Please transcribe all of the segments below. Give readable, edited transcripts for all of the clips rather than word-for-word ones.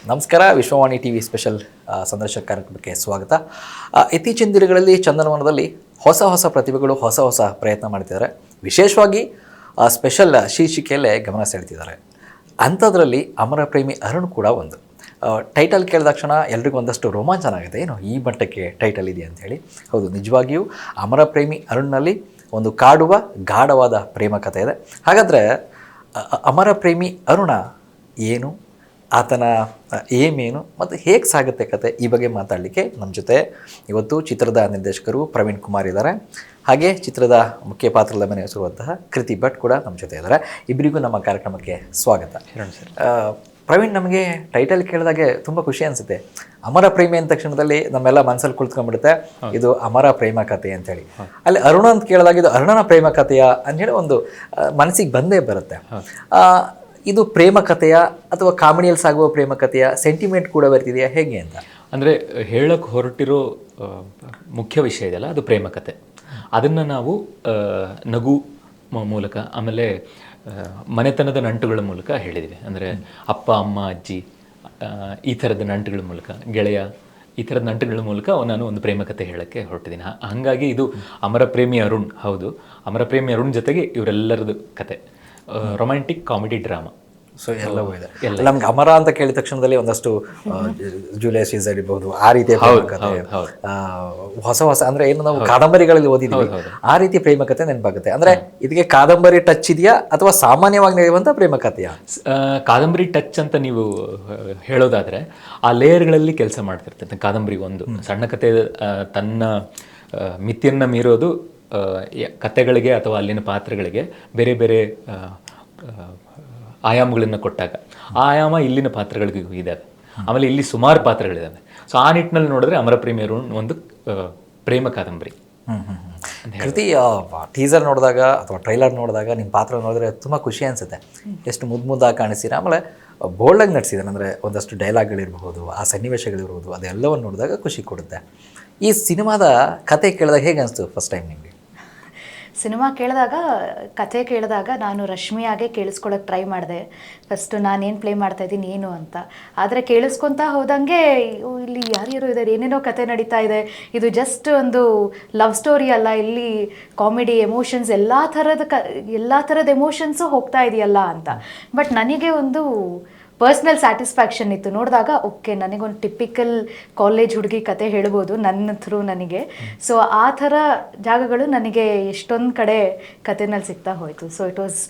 ನಮಸ್ಕಾರ. Vishwavani TV special ಸಂದರ್ಶಕ ಕಾರ್ಯಕ್ರಮಕ್ಕೆ ಸ್ವಾಗತ. ಇತ್ತೀಚಿನ ದಿನಗಳಲ್ಲಿ ಚಂದನವನದಲ್ಲಿ ಹೊಸ ಪ್ರತಿಭೆಗಳು ಹೊಸ ಪ್ರಯತ್ನ ಮಾಡ್ತಿದ್ದಾರೆ. ವಿಶೇಷವಾಗಿ ಸ್ಪೆಷಲ್ ಶೀರ್ಷಿಕೆಯಲ್ಲೇ ಗಮನ ಸೆಳೆತಿದ್ದಾರೆ. ಅಂಥದ್ರಲ್ಲಿ ಅಮರ ಪ್ರೇಮಿ ಅರುಣ್ ಕೂಡ ಒಂದು. ಟೈಟಲ್ ಕೇಳಿದ ತಕ್ಷಣ ಎಲ್ರಿಗೂ ಒಂದಷ್ಟು ರೋಮಾಂಚನ ಆಗುತ್ತೆ, ಏನು ಈ ಮಟ್ಟಕ್ಕೆ ಟೈಟಲ್ ಇದೆ ಅಂಥೇಳಿ. ಹೌದು, ನಿಜವಾಗಿಯೂ ಅಮರ ಪ್ರೇಮಿ ಅರುಣ್ನಲ್ಲಿ ಒಂದು ಕಾಡುವ ಗಾಢವಾದ ಪ್ರೇಮ ಕಥೆ ಇದೆ. ಹಾಗಾದರೆ ಅಮರ ಪ್ರೇಮಿ ಅರುಣ ಏನು, ಆತನ ಏಮೇನು ಮತ್ತು ಹೇಗೆ ಸಾಗುತ್ತೆ ಕತೆ, ಈ ಬಗ್ಗೆ ಮಾತಾಡಲಿಕ್ಕೆ ನಮ್ಮ ಜೊತೆ ಇವತ್ತು ಚಿತ್ರದ ನಿರ್ದೇಶಕರು ಪ್ರವೀಣ್ ಕುಮಾರ್ ಇದ್ದಾರೆ. ಹಾಗೆ ಚಿತ್ರದ ಮುಖ್ಯ ಪಾತ್ರದ ಅಭಿನಯಿಸಿರುವಂತಹ ಕೃತಿ ಭಟ್ ಕೂಡ ನಮ್ಮ ಜೊತೆ ಇದ್ದಾರೆ. ಇಬ್ಬರಿಗೂ ನಮ್ಮ ಕಾರ್ಯಕ್ರಮಕ್ಕೆ ಸ್ವಾಗತ. ಪ್ರವೀಣ್, ನಮಗೆ ಟೈಟಲ್ ಕೇಳಿದಾಗೆ ತುಂಬ ಖುಷಿ ಅನಿಸುತ್ತೆ. ಅಮರ ಪ್ರೇಮಿ ಅಂದ ತಕ್ಷಣದಲ್ಲಿ ನಮ್ಮೆಲ್ಲ ಮನಸ್ಸಲ್ಲಿ ಕುಳಿತುಕೊಂಡ್ಬಿಡುತ್ತೆ, ಇದು ಅಮರ ಪ್ರೇಮ ಕಥೆ ಅಂತೇಳಿ. ಅಲ್ಲಿ ಅರುಣ ಅಂತ ಕೇಳಿದಾಗ ಇದು ಅರುಣನ ಪ್ರೇಮ ಕಥೆಯ ಅಂಥೇಳಿ ಒಂದು ಮನಸ್ಸಿಗೆ ಬಂದೇ ಬರುತ್ತೆ. ಇದು ಪ್ರೇಮ ಕಥೆಯ ಅಥವಾ ಕಾಮಿಡಿಯಲ್ಲಿ ಸಾಗುವ ಪ್ರೇಮ ಕಥೆಯ ಸೆಂಟಿಮೆಂಟ್ ಕೂಡ ಬರ್ತಿದೆಯಾ, ಹೇಗೆ ಅಂತ? ಅಂದರೆ ಹೇಳಕ್ಕೆ ಹೊರಟಿರೋ ಮುಖ್ಯ ವಿಷಯ ಇದೆಯಲ್ಲ, ಅದು ಪ್ರೇಮ ಕಥೆ. ಅದನ್ನು ನಾವು ನಗು ಮೂಲಕ, ಆಮೇಲೆ ಮನೆತನದ ನಂಟುಗಳ ಮೂಲಕ ಹೇಳಿದ್ದೀವಿ. ಅಂದರೆ ಅಪ್ಪ ಅಮ್ಮ ಅಜ್ಜಿ ಈ ಥರದ ನಂಟುಗಳ ಮೂಲಕ, ಗೆಳೆಯ ಈ ಥರದ ನಂಟುಗಳ ಮೂಲಕ ನಾನು ಒಂದು ಪ್ರೇಮ ಕಥೆ ಹೇಳೋಕ್ಕೆ ಹೊರಟಿದ್ದೀನಿ. ಹಾಗಾಗಿ ಇದು ಅಮರ ಪ್ರೇಮಿ ಅರುಣ್. ಹೌದು, ಅಮರ ಪ್ರೇಮಿ ಅರುಣ್ ಜೊತೆಗೆ ಇವರೆಲ್ಲರದ್ದು ಕತೆ. Romantic comedy drama. ಸೊ ಎಲ್ಲವೂ ಇದೆ. ನಮ್ಗೆ ಅಮರ ಅಂತ ಕೇಳಿದ ತಕ್ಷಣದಲ್ಲಿ ಒಂದಷ್ಟು ಜೂಲಿಯಸ್ ಸೀಸರ್ ಇರ್ಬೋದು, ಆ ರೀತಿಯ ಕಥೆ, ಹೊಸ ಅಂದ್ರೆ ಏನು ನಾವು ಕಾದಂಬರಿಗಳಲ್ಲಿ ಓದಿದ್ವಿ, ಆ ರೀತಿಯ ಪ್ರೇಮ ಕಥೆ ನೆನಪಾಗುತ್ತೆ. ಅಂದ್ರೆ ಇದಕ್ಕೆ ಕಾದಂಬರಿ ಟಚ್ ಇದೆಯಾ ಅಥವಾ ಸಾಮಾನ್ಯವಾಗಿ ನಡೆಯುವಂಥ ಪ್ರೇಮ ಕಥೆಯಾ? ಕಾದಂಬರಿ ಟಚ್ ಅಂತ ನೀವು ಹೇಳೋದಾದ್ರೆ ಆ ಲೇಯರ್ಗಳಲ್ಲಿ ಕೆಲಸ ಮಾಡ್ತಿರ್ತದೆ ಕಾದಂಬರಿ. ಒಂದು ಸಣ್ಣ ಕಥೆ ತನ್ನ ಮಿತಿಯನ್ನು ಮೀರೋದು ಕಥೆಗಳಿಗೆ ಅಥವಾ ಅಲ್ಲಿನ ಪಾತ್ರಗಳಿಗೆ ಬೇರೆ ಬೇರೆ ಆಯಾಮಗಳನ್ನು ಕೊಟ್ಟಾಗ ಆ ಆಯಾಮ ಇಲ್ಲಿನ ಪಾತ್ರಗಳಿಗೂ ಇದ್ದಾವೆ. ಆಮೇಲೆ ಇಲ್ಲಿ ಸುಮಾರು ಪಾತ್ರಗಳಿದ್ದಾವೆ. ಸೊ ಆ ನಿಟ್ಟಿನಲ್ಲಿ ನೋಡಿದ್ರೆ ಅಮರ ಪ್ರೇಮಿಯರು ಒಂದು ಪ್ರೇಮ ಕಾದಂಬರಿ. ಕೃತಿ, ಟೀಸರ್ ನೋಡಿದಾಗ ಅಥವಾ ಟ್ರೈಲರ್ ನೋಡಿದಾಗ ನಿಮ್ಮ ಪಾತ್ರ ನೋಡಿದ್ರೆ ತುಂಬ ಖುಷಿ ಅನಿಸುತ್ತೆ. ಎಷ್ಟು ಮುದ್ದಾಗಿ ಕಾಣಿಸ್ತೀರ, ಆಮೇಲೆ ಬೋಲ್ಡಾಗಿ ನಟಿಸಿದಾರೆ. ಅಂದರೆ ಒಂದಷ್ಟು ಡೈಲಾಗ್ಗಳಿರ್ಬೋದು, ಆ ಸನ್ನಿವೇಶಗಳಿರ್ಬೋದು, ಅದೆಲ್ಲವನ್ನು ನೋಡಿದಾಗ ಖುಷಿ ಕೊಡುತ್ತೆ. ಈ ಸಿನಿಮಾದ ಕತೆ ಕೇಳಿದಾಗ ಹೇಗೆ ಅನಿಸ್ತು ಫಸ್ಟ್ ಟೈಮ್ ನಿಮಗೆ? ಸಿನಿಮಾ ಕಥೆ ಕೇಳಿದಾಗ ನಾನು ರಶ್ಮಿಯಾಗೆ ಕೇಳಿಸ್ಕೊಳ್ಳೋಕೆ ಟ್ರೈ ಮಾಡಿದೆ. ಫಸ್ಟು ನಾನೇನು ಪ್ಲೇ ಮಾಡ್ತಾಯಿದ್ದೀನಿ ಏನು ಅಂತ. ಆದರೆ ಕೇಳಿಸ್ಕೊತಾ ಹೋದಂಗೆ ಇಲ್ಲಿ ಯಾರ್ಯಾರು ಇದ್ದಾರೆ, ಏನೇನೋ ಕತೆ ನಡೀತಾ ಇದೆ, ಇದು ಜಸ್ಟ್ ಒಂದು ಲವ್ ಸ್ಟೋರಿ ಅಲ್ಲ, ಇಲ್ಲಿ ಕಾಮಿಡಿ, ಎಮೋಷನ್ಸ್, ಎಲ್ಲ ಥರದ ಎಮೋಷನ್ಸು ಹೋಗ್ತಾ ಇದೆಯಲ್ಲ ಅಂತ. ಬಟ್ ನನಗೆ ಒಂದು ಪರ್ಸ್ನಲ್ ಸ್ಯಾಟಿಸ್ಫ್ಯಾಕ್ಷನ್ ಇತ್ತು ನೋಡಿದಾಗ. ಓಕೆ, ನನಗೊಂದು ಟಿಪಿಕಲ್ ಕಾಲೇಜ್ ಹುಡುಗಿ ಕತೆ ಹೇಳ್ಬೋದು ನನ್ನ ಥ್ರೂ ನನಗೆ. ಸೊ ಆ ಥರ ಜಾಗಗಳು ನನಗೆ ಎಷ್ಟೊಂದು ಕಡೆ ಕತೆನಲ್ಲಿ ಸಿಗ್ತಾ ಹೋಯಿತು. ಸೊ ಇಟ್ ವಾಸ್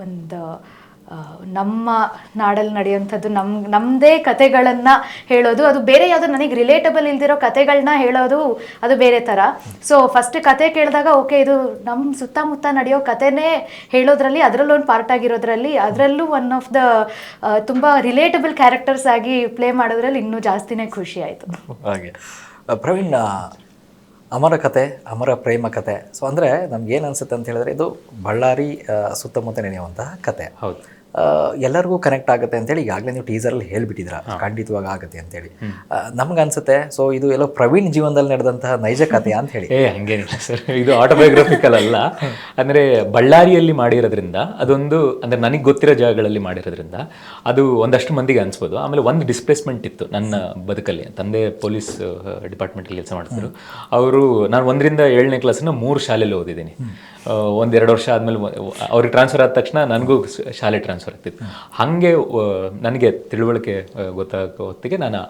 ಒಂದು ನಮ್ಮ ನಾಡಲ್ಲಿ ನಡೆಯುವಂಥದ್ದು, ನಮ್ಮದೇ ಕತೆಗಳನ್ನು ಹೇಳೋದು, ಅದು ಬೇರೆ ಯಾವುದೋ ನನಗೆ ರಿಲೇಟಬಲ್ ಇಲ್ದಿರೋ ಕತೆಗಳನ್ನ ಹೇಳೋದು, ಅದು ಬೇರೆ ಥರ. ಸೊ ಫಸ್ಟ್ ಕತೆ ಕೇಳಿದಾಗ ಓಕೆ, ಇದು ನಮ್ಮ ಸುತ್ತಮುತ್ತ ನಡೆಯೋ ಕತೆನೇ ಹೇಳೋದ್ರಲ್ಲಿ, ಅದರಲ್ಲೂ ಒಂದು ಪಾರ್ಟ್ ಆಗಿರೋದ್ರಲ್ಲಿ, ಅದರಲ್ಲೂ ಒನ್ ಆಫ್ ದ ತುಂಬ ರಿಲೇಟಬಲ್ ಕ್ಯಾರೆಕ್ಟರ್ಸ್ ಆಗಿ ಪ್ಲೇ ಮಾಡೋದ್ರಲ್ಲಿ ಇನ್ನೂ ಜಾಸ್ತಿನೇ ಖುಷಿ ಆಯಿತು. ಹಾಗೆ ಪ್ರವೀಣ್, ಅಮರ ಕತೆ, ಅಮರ ಪ್ರೇಮ ಕತೆ. ಸೊ ಅಂದರೆ ನಮ್ಗೇನು ಅನಿಸುತ್ತೆ ಅಂತ ಹೇಳಿದ್ರೆ, ಇದು ಬಳ್ಳಾರಿ ಸುತ್ತಮುತ್ತ ನಡೆಯುವಂತಹ ಕತೆ. ಹೌದು, ಎಲ್ಲರಿಗೂ ಕನೆಕ್ಟ್ ಆಗುತ್ತೆ ಅಂತೇಳಿ ಈಗಾಗಲೇ ನೀವು ಟೀಸರಲ್ಲಿ ಹೇಳ್ಬಿಟ್ಟಿದ್ದೀರಾ, ಖಂಡಿತವಾಗಿ ಆಗುತ್ತೆ ಅಂತೇಳಿ. ನಮ್ಗನ್ಸುತ್ತೆ ಸೊ ಇದು ಎಲ್ಲೋ ಪ್ರವೀಣ್ ಜೀವನದಲ್ಲಿ ನಡೆದಂತಹ ನೈಜ ಕಥೆ ಅಂತ ಹೇಳಿ. ಹಂಗೇನಿಲ್ಲ ಸರ್, ಇದು ಆಟೋಬಯೋಗ್ರಫಿಕಲ್ ಅಲ್ಲ. ಅಂದರೆ ಬಳ್ಳಾರಿಯಲ್ಲಿ ಮಾಡಿರೋದ್ರಿಂದ, ಅದೊಂದು ಅಂದರೆ ನನಗೆ ಗೊತ್ತಿರೋ ಜಾಗಗಳಲ್ಲಿ ಮಾಡಿರೋದ್ರಿಂದ ಅದು ಒಂದಷ್ಟು ಮಂದಿಗೆ ಅನಿಸ್ಬೋದು. ಆಮೇಲೆ ಒಂದು ಡಿಸ್ಪ್ಲೇಸ್ಮೆಂಟ್ ಇತ್ತು ನನ್ನ ಬದುಕಲ್ಲಿ. ತಂದೆ ಪೊಲೀಸ್ ಡಿಪಾರ್ಟ್ಮೆಂಟಲ್ಲಿ ಕೆಲಸ ಮಾಡ್ತಿದ್ರು ಅವರು. ನಾನು 1ರಿಂದ 7ನೇ ಕ್ಲಾಸನ್ನು 3 ಶಾಲೆಯಲ್ಲಿ ಓದಿದ್ದೀನಿ. 1-2 ವರ್ಷ ಆದಮೇಲೆ ಅವ್ರಿಗೆ ಟ್ರಾನ್ಸ್ಫರ್ ಆದ ತಕ್ಷಣ ನನಗೂ ಶಾಲೆ ಟ್ರಾನ್ಸ್ಫರ್ ಆಗ್ತಿತ್ತು. ಹಾಗೆ ನನಗೆ ತಿಳುವಳಿಕೆ ಗೊತ್ತಾಗೋ ಹೊತ್ತಿಗೆ ನಾನು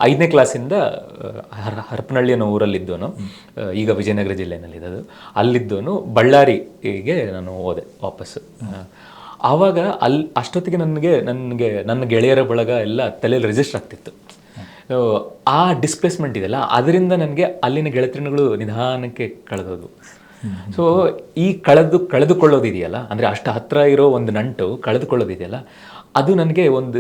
5ನೇ ಕ್ಲಾಸಿಂದ ಹರಪನಹಳ್ಳಿ ಅನ್ನೋ ಊರಲ್ಲಿದ್ದವನು, ಈಗ ವಿಜಯನಗರ ಜಿಲ್ಲೆಯಲ್ಲಿದ್ದದು, ಅಲ್ಲಿದ್ದವನು ಬಳ್ಳಾರಿಗೆ ನಾನು ಹೋದೆ ವಾಪಸ್ಸು. ಆವಾಗ ಅಷ್ಟೊತ್ತಿಗೆ ನನಗೆ ನನ್ನ ಗೆಳೆಯರ ಬಳಗ ಎಲ್ಲ ತಲೆಯಲ್ಲಿ ರಿಜಿಸ್ಟರ್ ಆಗ್ತಿತ್ತು. ಆ ಡಿಸ್ಪ್ಲೇಸ್ಮೆಂಟ್ ಇದೆಯಲ್ಲ, ಅದರಿಂದ ನನಗೆ ಅಲ್ಲಿನ ಗೆಳೆತನಗಳು ನಿಧಾನಕ್ಕೆ ಕಳೆದೋದು. ಸೊ ಈ ಕಳೆದುಕೊಳ್ಳೋದಿದೆಯಲ್ಲ, ಅಂದರೆ ಅಷ್ಟು ಹತ್ತಿರ ಇರೋ ಒಂದು ನಂಟು ಕಳೆದುಕೊಳ್ಳೋದಿದೆಯಲ್ಲ, ಅದು ನನಗೆ ಒಂದು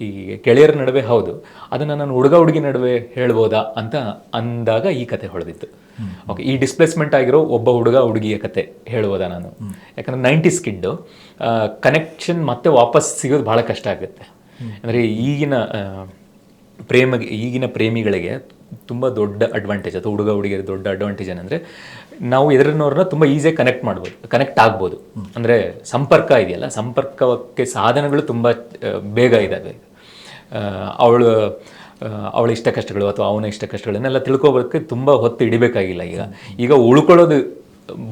ಈ ಗೆಳೆಯರ ನಡುವೆ, ಹೌದು ಅದನ್ನು ನಾನು ಹುಡುಗ ಹುಡುಗಿ ನಡುವೆ ಹೇಳ್ಬೋದಾ ಅಂತ ಅಂದಾಗ ಈ ಕತೆ ಹೊಳೆದಿತ್ತು. ಓಕೆ, ಈ ಡಿಸ್ಪ್ಲೇಸ್ಮೆಂಟ್ ಆಗಿರೋ ಒಬ್ಬ ಹುಡುಗ ಹುಡುಗಿಯ ಕತೆ ಹೇಳ್ಬೋದಾ ನಾನು? ಯಾಕಂದರೆ 90s ಕಿಡ್ಡು ಕನೆಕ್ಷನ್ ಮತ್ತೆ ವಾಪಸ್ ಸಿಗೋದು ಭಾಳ ಕಷ್ಟ ಆಗುತ್ತೆ. ಅಂದರೆ ಈಗಿನ ಪ್ರೇಮಿಗಳಿಗೆ ತುಂಬ ದೊಡ್ಡ ಅಡ್ವಾಂಟೇಜ್ ಅಥವಾ ಹುಡುಗ ಹುಡುಗಿಯರ ದೊಡ್ಡ ಅಡ್ವಾಂಟೇಜ್ ಏನಂದರೆ ನಾವು ಎದುರಿನವ್ರನ್ನ ತುಂಬ ಈಸಿಯಾಗಿ ಕನೆಕ್ಟ್ ಆಗ್ಬೋದು. ಅಂದರೆ ಸಂಪರ್ಕ ಇದೆಯಲ್ಲ, ಸಂಪರ್ಕಕ್ಕೆ ಸಾಧನಗಳು ತುಂಬ ಬೇಗ ಇದ್ದಾವೆ. ಅವಳ ಇಷ್ಟ ಕಷ್ಟಗಳು ಅಥವಾ ಅವನ ಇಷ್ಟ ಕಷ್ಟಗಳನ್ನೆಲ್ಲ ತಿಳ್ಕೊಬೋದಕ್ಕೆ ತುಂಬ ಹೊತ್ತು ಹಿಡಿಬೇಕಾಗಿಲ್ಲ. ಈಗ ಉಳ್ಕೊಳ್ಳೋದು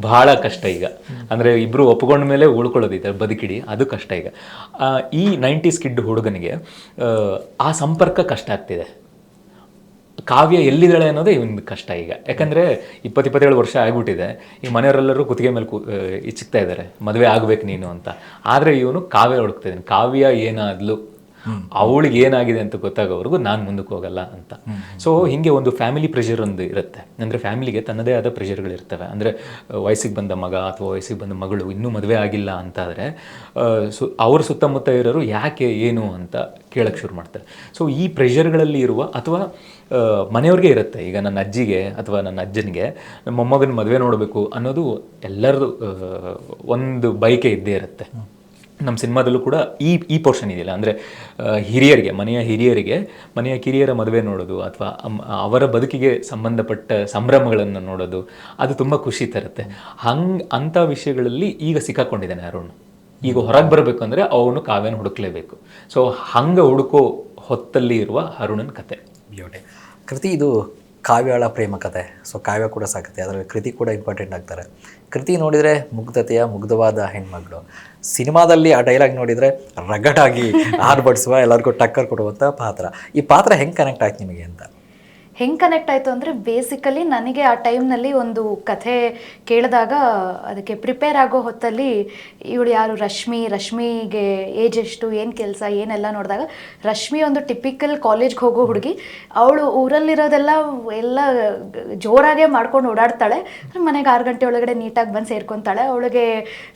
ಬಹಳ ಕಷ್ಟ ಈಗ. ಅಂದರೆ ಇಬ್ಬರು ಒಪ್ಕೊಂಡ ಮೇಲೆ ಉಳ್ಕೊಳ್ಳೋದಿದೆ ಬದುಕಿಡಿ, ಅದು ಕಷ್ಟ ಈಗ. ಈ 90s ಕಿಡ್ ಹುಡುಗನಿಗೆ ಆ ಸಂಪರ್ಕ ಕಷ್ಟ ಆಗ್ತಿದೆ. ಕಾವ್ಯ ಎಲ್ಲಿದ್ದಾಳೆ ಅನ್ನೋದೇ ಇವನ್ ಕಷ್ಟ ಈಗ. ಯಾಕಂದರೆ 27 ವರ್ಷ ಆಗ್ಬಿಟ್ಟಿದೆ. ಈ ಮನೆಯವರೆಲ್ಲರೂ ಕುತ್ತಿಗೆ ಮೇಲೆ ಇಚ್ಚಿಕ್ತಾ ಇದ್ದಾರೆ, ಮದುವೆ ಆಗ್ಬೇಕು ನೀನು ಅಂತ. ಆದರೆ ಇವನು ಕಾವ್ಯ ಹುಡುಕ್ತಾ ಇದ್ದಾನೆ. ಕಾವ್ಯ ಏನಾದ್ಲು, ಅವಳಿಗೆ ಏನಾಗಿದೆ ಅಂತ ಗೊತ್ತಾಗೋವರೆಗೂ ನಾನು ಮುಂದಕ್ಕೆ ಹೋಗಲ್ಲ ಅಂತ. ಸೊ ಹೀಗೆ ಒಂದು ಫ್ಯಾಮಿಲಿ ಪ್ರೆಷರ್ ಒಂದು ಇರುತ್ತೆ. ಅಂದರೆ ಫ್ಯಾಮಿಲಿಗೆ ತನ್ನದೇ ಆದ ಪ್ರೆಷರ್ಗಳಿರ್ತವೆ. ಅಂದರೆ ವಯಸ್ಸಿಗೆ ಬಂದ ಮಗ ಅಥವಾ ವಯಸ್ಸಿಗೆ ಬಂದ ಮಗಳು ಇನ್ನೂ ಮದುವೆ ಆಗಿಲ್ಲ ಅಂತಾದರೆ ಅವ್ರ ಸುತ್ತಮುತ್ತ ಇರೋರು ಯಾಕೆ ಏನು ಅಂತ ಕೇಳಕ್ಕೆ ಶುರು ಮಾಡ್ತಾರೆ. ಸೊ ಈ ಪ್ರೆಷರ್ಗಳಲ್ಲಿ ಇರುವ ಅಥವಾ ಮನೆಯವ್ರಿಗೆ ಇರುತ್ತೆ. ಈಗ ನನ್ನ ಅಜ್ಜಿಗೆ ಅಥವಾ ನನ್ನ ಅಜ್ಜನಿಗೆ ನಮ್ಮ ಮೊಮ್ಮಗನ ಮದುವೆ ನೋಡಬೇಕು ಅನ್ನೋದು ಎಲ್ಲರದು ಒಂದು ಬಯಕೆ ಇದ್ದೇ ಇರುತ್ತೆ. ನಮ್ಮ ಸಿನಿಮಾದಲ್ಲೂ ಕೂಡ ಈ ಪೋರ್ಷನ್ ಇದೆಯಲ್ಲ, ಅಂದರೆ ಮನೆಯ ಕಿರಿಯರ ಮದುವೆ ನೋಡೋದು ಅಥವಾ ಅವರ ಬದುಕಿಗೆ ಸಂಬಂಧಪಟ್ಟ ಸಂಭ್ರಮಗಳನ್ನು ನೋಡೋದು, ಅದು ತುಂಬ ಖುಷಿ ತರುತ್ತೆ. ಅಂಥ ವಿಷಯಗಳಲ್ಲಿ ಈಗ ಸಿಕ್ಕಾಕೊಂಡಿದ್ದಾನೆ ಅರುಣ್. ಈಗ ಹೊರಗೆ ಬರಬೇಕು ಅಂದರೆ ಅವನು ಕಾವ್ಯನ ಹುಡುಕ್ಲೇಬೇಕು. ಸೊ ಹಂಗೆ ಹುಡುಕೋ ಹೊತ್ತಲ್ಲಿ ಇರುವ ಅರುಣನ ಕತೆ. ಬ್ಯೂಟಿ. ಕೃತಿ ಇದು ಕಾವ್ಯಳ ಪ್ರೇಮ ಕತೆ. ಸೊ ಕಾವ್ಯ ಕೂಡ ಸಾಕತ್ತೆ, ಅದರಲ್ಲಿ ಕೃತಿ ಕೂಡ ಇಂಪಾರ್ಟೆಂಟ್ ಆಗ್ತಾರೆ. ಕೃತಿ ನೋಡಿದರೆ ಮುಗ್ಧವಾದ ಹೆಣ್ಮಗಳು. ಸಿನಿಮಾದಲ್ಲಿ ಆ ಡೈಲಾಗ್ ನೋಡಿದರೆ ರಗಟಾಗಿ ಆರ್ಭಟಿಸುವ, ಎಲ್ಲರಿಗೂ ಟಕ್ಕರ್ ಕೊಡುವಂಥ ಪಾತ್ರ. ಈ ಪಾತ್ರ ಹೆಂಗೆ ಕನೆಕ್ಟ್ ಆಯ್ತು ನಿಮಗೆ ಅಂತ? ಹೆಂಗೆ ಕನೆಕ್ಟ್ ಆಯಿತು ಅಂದರೆ ಬೇಸಿಕಲಿ ನನಗೆ ಆ ಟೈಮ್ನಲ್ಲಿ ಒಂದು ಕೇಳಿದಾಗ ಅದಕ್ಕೆ ಪ್ರಿಪೇರ್ ಆಗೋ ಹೊತ್ತಲ್ಲಿ ಇವಳು ಯಾರು ರಶ್ಮಿಗೆ ಏಜ್ ಎಷ್ಟು, ಏನು ಕೆಲಸ, ಏನೆಲ್ಲ ನೋಡಿದಾಗ ರಶ್ಮಿ ಒಂದು ಟಿಪಿಕಲ್ ಕಾಲೇಜ್ಗೆ ಹೋಗೋ ಹುಡುಗಿ. ಅವಳು ಊರಲ್ಲಿರೋದೆಲ್ಲ ಜೋರಾಗೆ ಮಾಡ್ಕೊಂಡು ಓಡಾಡ್ತಾಳೆ. ಮನೆಗೆ 6 ಗಂಟೆ ಒಳಗಡೆ ನೀಟಾಗಿ ಬಂದು ಸೇರ್ಕೊತಾಳೆ. ಅವಳಿಗೆ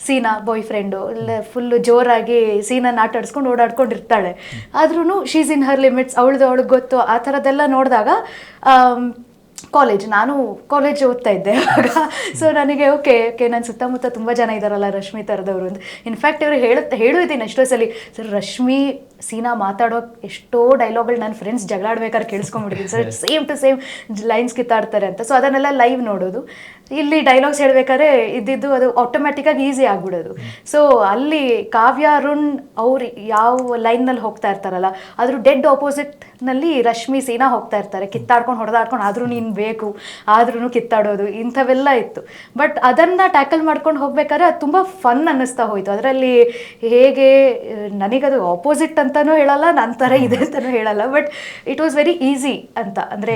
ಸೀನಾ ಬಾಯ್ ಫ್ರೆಂಡು ಇಲ್ಲ ಫುಲ್ಲು ಜೋರಾಗಿ ಸೀನನ್ನು ಆಟ ಆಡಿಸ್ಕೊಂಡು ಓಡಾಡ್ಕೊಂಡಿರ್ತಾಳೆ. ಆದ್ರೂ ಶೀಸ್ ಇನ್ ಹರ್ ಲಿಮಿಟ್ಸ್, ಅವಳಿಗೆ ಗೊತ್ತು. ಆ ಥರದ್ದೆಲ್ಲ ನೋಡಿದಾಗ ನಾನು ಕಾಲೇಜ್ ಓದ್ತಾ ಇದ್ದೆ ಆವಾಗ. ಸೊ ನನಗೆ ಓಕೆ ನನ್ನ ಸುತ್ತಮುತ್ತ ತುಂಬ ಜನ ಇದ್ದಾರಲ್ಲ ರಶ್ಮಿ ಥರದವರು ಅಂತ. ಇನ್ಫ್ಯಾಕ್ಟ್ ಇವರು ಹೇಳಿದ್ದೀನಿ ಎಷ್ಟೋ ಸಲ, ಸರ್ ರಶ್ಮಿ ಸೀನಾ ಮಾತಾಡೋ ಎಷ್ಟೋ ಡೈಲಾಗ್ಗಳು ನನ್ನ ಫ್ರೆಂಡ್ಸ್ ಜಗಳಾಡ್ಬೇಕಾದ್ರೆ ಕೇಳಿಸ್ಕೊಂಡ್ಬಿಟ್ಟಿದ್ದೀನಿ sir, same to same lines ಕಿತ್ತಾಡ್ತಾರೆ ಅಂತ. ಸೊ ಅದನ್ನೆಲ್ಲ ಲೈವ್ ನೋಡೋದು, ಇಲ್ಲಿ ಡೈಲಾಗ್ಸ್ ಹೇಳ್ಬೇಕಾದ್ರೆ ಇದ್ದಿದ್ದು ಅದು ಆಟೋಮ್ಯಾಟಿಕ್ಕಾಗಿ ಈಸಿ ಆಗ್ಬಿಡೋದು. ಸೊ ಅಲ್ಲಿ ಕಾವ್ಯ ಅರುಣ್ ಅವ್ರು ಯಾವ ಲೈನ್ನಲ್ಲಿ ಹೋಗ್ತಾ ಇರ್ತಾರಲ್ಲ, ಅದ್ರ ಡೆಡ್ ಆಪೋಸಿಟ್ನಲ್ಲಿ ರಶ್ಮಿ ಸೀನಾ ಹೋಗ್ತಾ ಇರ್ತಾರೆ, ಕಿತ್ತಾಡ್ಕೊಂಡು ಹೊಡೆದಾಡ್ಕೊಂಡು ಆದ್ರೂ ನೀನು ಬೇಕು, ಆದ್ರೂ ಕಿತ್ತಾಡೋದು, ಇಂಥವೆಲ್ಲ ಇತ್ತು. ಬಟ್ ಅದನ್ನು ಟ್ಯಾಕಲ್ ಮಾಡ್ಕೊಂಡು ಹೋಗ್ಬೇಕಾದ್ರೆ ಅದು ತುಂಬ ಫನ್ ಅನ್ನಿಸ್ತಾ ಹೋಯಿತು. ಅದರಲ್ಲಿ ಹೇಗೆ ನನಗದು ಆಪೋಸಿಟ್ ಅಂತಲೂ ಹೇಳಲ್ಲ, ನನ್ನ ಥರ ಇದೆ ಅಂತಲೂ ಹೇಳಲ್ಲ, but it was very easy ಅಂತ. ಅಂದರೆ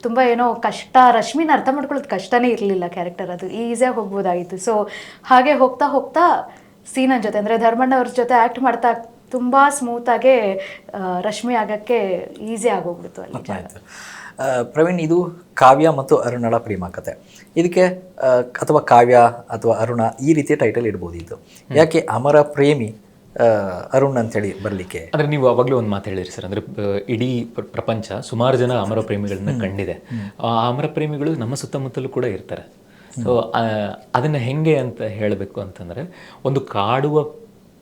ತುಂಬ ಏನೋ ಕಷ್ಟ, ರಶ್ಮಿನ ಅರ್ಥ ಮಾಡ್ಕೊಳ್ಳೋದು ಕಷ್ಟನೇ ಇರಲಿಲ್ಲ ಕ್ಯಾರೆಕ್ಟರ್, ಅದು ಈಸಿಯಾಗಿ ಹೋಗ್ಬೋದಾಗಿತ್ತು. ಸೊ ಹಾಗೆ ಹೋಗ್ತಾ ಹೋಗ್ತಾ ಸೀನನ್ ಜೊತೆ ಅಂದರೆ ಧರ್ಮಣ್ಣ ಅವ್ರ ಜೊತೆ ಆ್ಯಕ್ಟ್ ಮಾಡ್ತಾ ತುಂಬ ಸ್ಮೂತಾಗೆ ರಶ್ಮಿ ಆಗೋಕ್ಕೆ ಈಸಿ ಆಗೋಗ್ಬಿಡ್ತು ಅಲ್ಲಿ. ಪ್ರವೀಣ್, ಇದು ಕಾವ್ಯ ಮತ್ತು ಅರುಣಳ ಪ್ರೇಮ ಕತೆ. ಇದಕ್ಕೆ ಅಥವಾ ಕಾವ್ಯ ಅಥವಾ ಅರುಣ ಈ ರೀತಿಯ ಟೈಟಲ್ ಇಡ್ಬೋದು. ಇದು ಯಾಕೆ ಅಮರ ಪ್ರೇಮಿ ಅರುಣ್ ಅಂತೇಳಿ ಬರಲಿಕ್ಕೆ? ಅಂದರೆ ನೀವು ಅವಾಗಲೂ ಒಂದು ಮಾತು ಹೇಳಿರಿ ಸರ್, ಅಂದರೆ ಇಡೀ ಪ್ರಪಂಚ ಸುಮಾರು ಜನ ಅಮರ ಪ್ರೇಮಿಗಳನ್ನ ಕಂಡಿದೆ. ಆ ಅಮರ ಪ್ರೇಮಿಗಳು ನಮ್ಮ ಸುತ್ತಮುತ್ತಲೂ ಕೂಡ ಇರ್ತಾರೆ. ಸೊ ಅದನ್ನು ಹೆಂಗೆ ಅಂತ ಹೇಳಬೇಕು ಅಂತಂದರೆ, ಒಂದು ಕಾಡುವ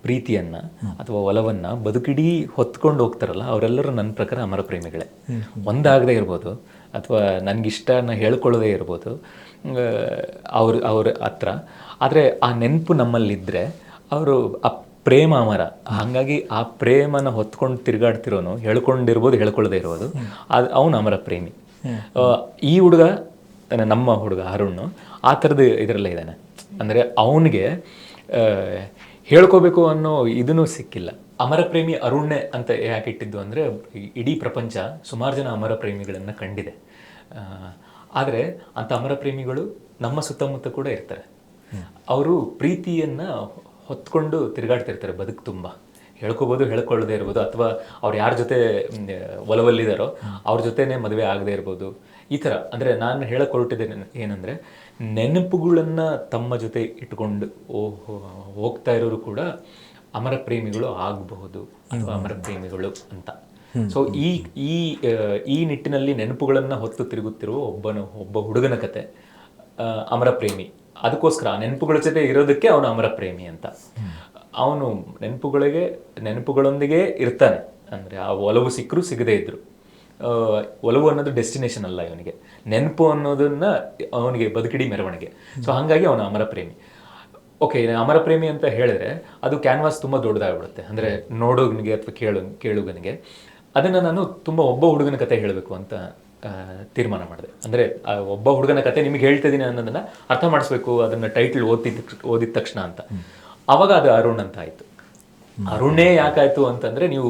ಪ್ರೀತಿಯನ್ನು ಅಥವಾ ಒಲವನ್ನು ಬದುಕಿಡೀ ಹೊತ್ಕೊಂಡು ಹೋಗ್ತಾರಲ್ಲ, ಅವರೆಲ್ಲರೂ ನನ್ನ ಪ್ರಕಾರ ಅಮರ ಪ್ರೇಮಿಗಳೇ. ಒಂದಾಗದೇ ಇರ್ಬೋದು ಅಥವಾ ನನಗಿಷ್ಟನ ಹೇಳ್ಕೊಳ್ಳೋದೇ ಇರ್ಬೋದು ಅವ್ರ ಹತ್ರ. ಆದರೆ ಆ ನೆನಪು ನಮ್ಮಲ್ಲಿದ್ದರೆ ಅವರು ಆ ಪ್ರೇಮ ಅಮರ. ಹಾಗಾಗಿ ಆ ಪ್ರೇಮನ ಹೊತ್ಕೊಂಡು ತಿರುಗಾಡ್ತಿರೋನು ಹೇಳ್ಕೊಂಡಿರ್ಬೋದು, ಹೇಳ್ಕೊಳ್ಳೋದೇ ಇರ್ಬೋದು, ಅವನು ಅಮರ ಪ್ರೇಮಿ. ಈ ಹುಡುಗ, ನಮ್ಮ ಹುಡುಗ ಅರುಣ್ ಆ ಥರದ್ದು ಇದರಲ್ಲೇ ಇದ್ದಾನೆ. ಅಂದರೆ ಅವನಿಗೆ ಹೇಳ್ಕೋಬೇಕು ಅನ್ನೋ ಇದೂ ಸಿಕ್ಕಿಲ್ಲ. ಅಮರ ಪ್ರೇಮಿ ಅರುಣ್ಣೆ ಅಂತ ಯಾಕೆ ಇಟ್ಟಿದ್ದು ಅಂದರೆ, ಇಡೀ ಪ್ರಪಂಚ ಸುಮಾರು ಜನ ಅಮರ ಪ್ರೇಮಿಗಳನ್ನು ಕಂಡಿದೆ. ಆದರೆ ಅಂಥ ಅಮರ ಪ್ರೇಮಿಗಳು ನಮ್ಮ ಸುತ್ತಮುತ್ತ ಕೂಡ ಇರ್ತಾರೆ. ಅವರು ಪ್ರೀತಿಯನ್ನು ಹೊತ್ಕೊಂಡು ತಿರುಗಾಡ್ತಿರ್ತಾರೆ ಬದುಕು ತುಂಬ. ಹೇಳ್ಕೊಬೋದು, ಹೇಳ್ಕೊಳ್ಳೋದೇ ಇರ್ಬೋದು, ಅಥವಾ ಅವ್ರು ಯಾರ ಜೊತೆ ಒಲವಲ್ಲಿದ್ದಾರೋ ಅವ್ರ ಜೊತೆನೇ ಮದುವೆ ಆಗದೆ ಇರ್ಬೋದು, ಈ ಥರ. ಅಂದರೆ ನಾನು ಹೇಳಕ್ಕೆ ಹೊರಟಿದ್ದೇನೆ ಏನಂದರೆ, ನೆನಪುಗಳನ್ನು ತಮ್ಮ ಜೊತೆ ಇಟ್ಕೊಂಡು ಹೋಗ್ತಾ ಇರೋರು ಕೂಡ ಅಮರ ಪ್ರೇಮಿಗಳು ಆಗಬಹುದು ಅಥವಾ ಅಮರ ಪ್ರೇಮಿಗಳು ಅಂತ. ಸೊ ಈ ನಿಟ್ಟಿನಲ್ಲಿ ನೆನಪುಗಳನ್ನು ಹೊತ್ತು ತಿರುಗುತ್ತಿರುವ ಒಬ್ಬ ಹುಡುಗನ ಕತೆ ಅಮರ ಪ್ರೇಮಿ. ಅದಕ್ಕೋಸ್ಕರ ಆ ನೆನಪುಗಳ ಜೊತೆ ಇರೋದಕ್ಕೆ ಅವನು ಅಮರ ಪ್ರೇಮಿ ಅಂತ. ಅವನು ನೆನಪುಗಳೊಂದಿಗೆ ಇರ್ತಾನೆ. ಅಂದರೆ ಆ ಒಲವು ಸಿಕ್ಕರೂ ಸಿಗದೇ ಇದ್ರು ಒಲವು ಅನ್ನೋದು ಡೆಸ್ಟಿನೇಷನ್ ಅಲ್ಲ ಇವನಿಗೆ, ನೆನಪು ಅನ್ನೋದನ್ನ ಅವನಿಗೆ ಬದುಕಿಡಿ ಮೆರವಣಿಗೆ. ಸೊ ಹಾಗಾಗಿ ಅವನು ಅಮರ ಪ್ರೇಮಿ. ಓಕೆ, ಅಮರ ಪ್ರೇಮಿ ಅಂತ ಹೇಳಿದ್ರೆ ಅದು ಕ್ಯಾನ್ವಾಸ್ ತುಂಬ ದೊಡ್ಡದಾಗ್ಬಿಡುತ್ತೆ, ಅಂದರೆ ನೋಡೋನಿಗೆ ಅಥವಾ ಕೇಳುಗನಿಗೆ. ಅದನ್ನು ನಾನು ತುಂಬ ಒಬ್ಬ ಹುಡುಗನ ಕತೆ ಹೇಳಬೇಕು ಅಂತ ತೀರ್ಮಾನ ಮಾಡಿದೆ. ಅಂದರೆ ಒಬ್ಬ ಹುಡುಗನ ಕತೆ ನಿಮಗೆ ಹೇಳ್ತಿದ್ದೀನಿ ಅನ್ನೋದನ್ನು ಅರ್ಥ ಮಾಡಿಸ್ಬೇಕು, ಅದನ್ನು ಟೈಟಲ್ ಓದಿದ ತಕ್ಷಣ ಅಂತ. ಆವಾಗ ಅದು ಅರುಣ್ ಅಂತ ಆಯಿತು. ಅರುಣೇ ಯಾಕಾಯಿತು ಅಂತಂದರೆ, ನೀವು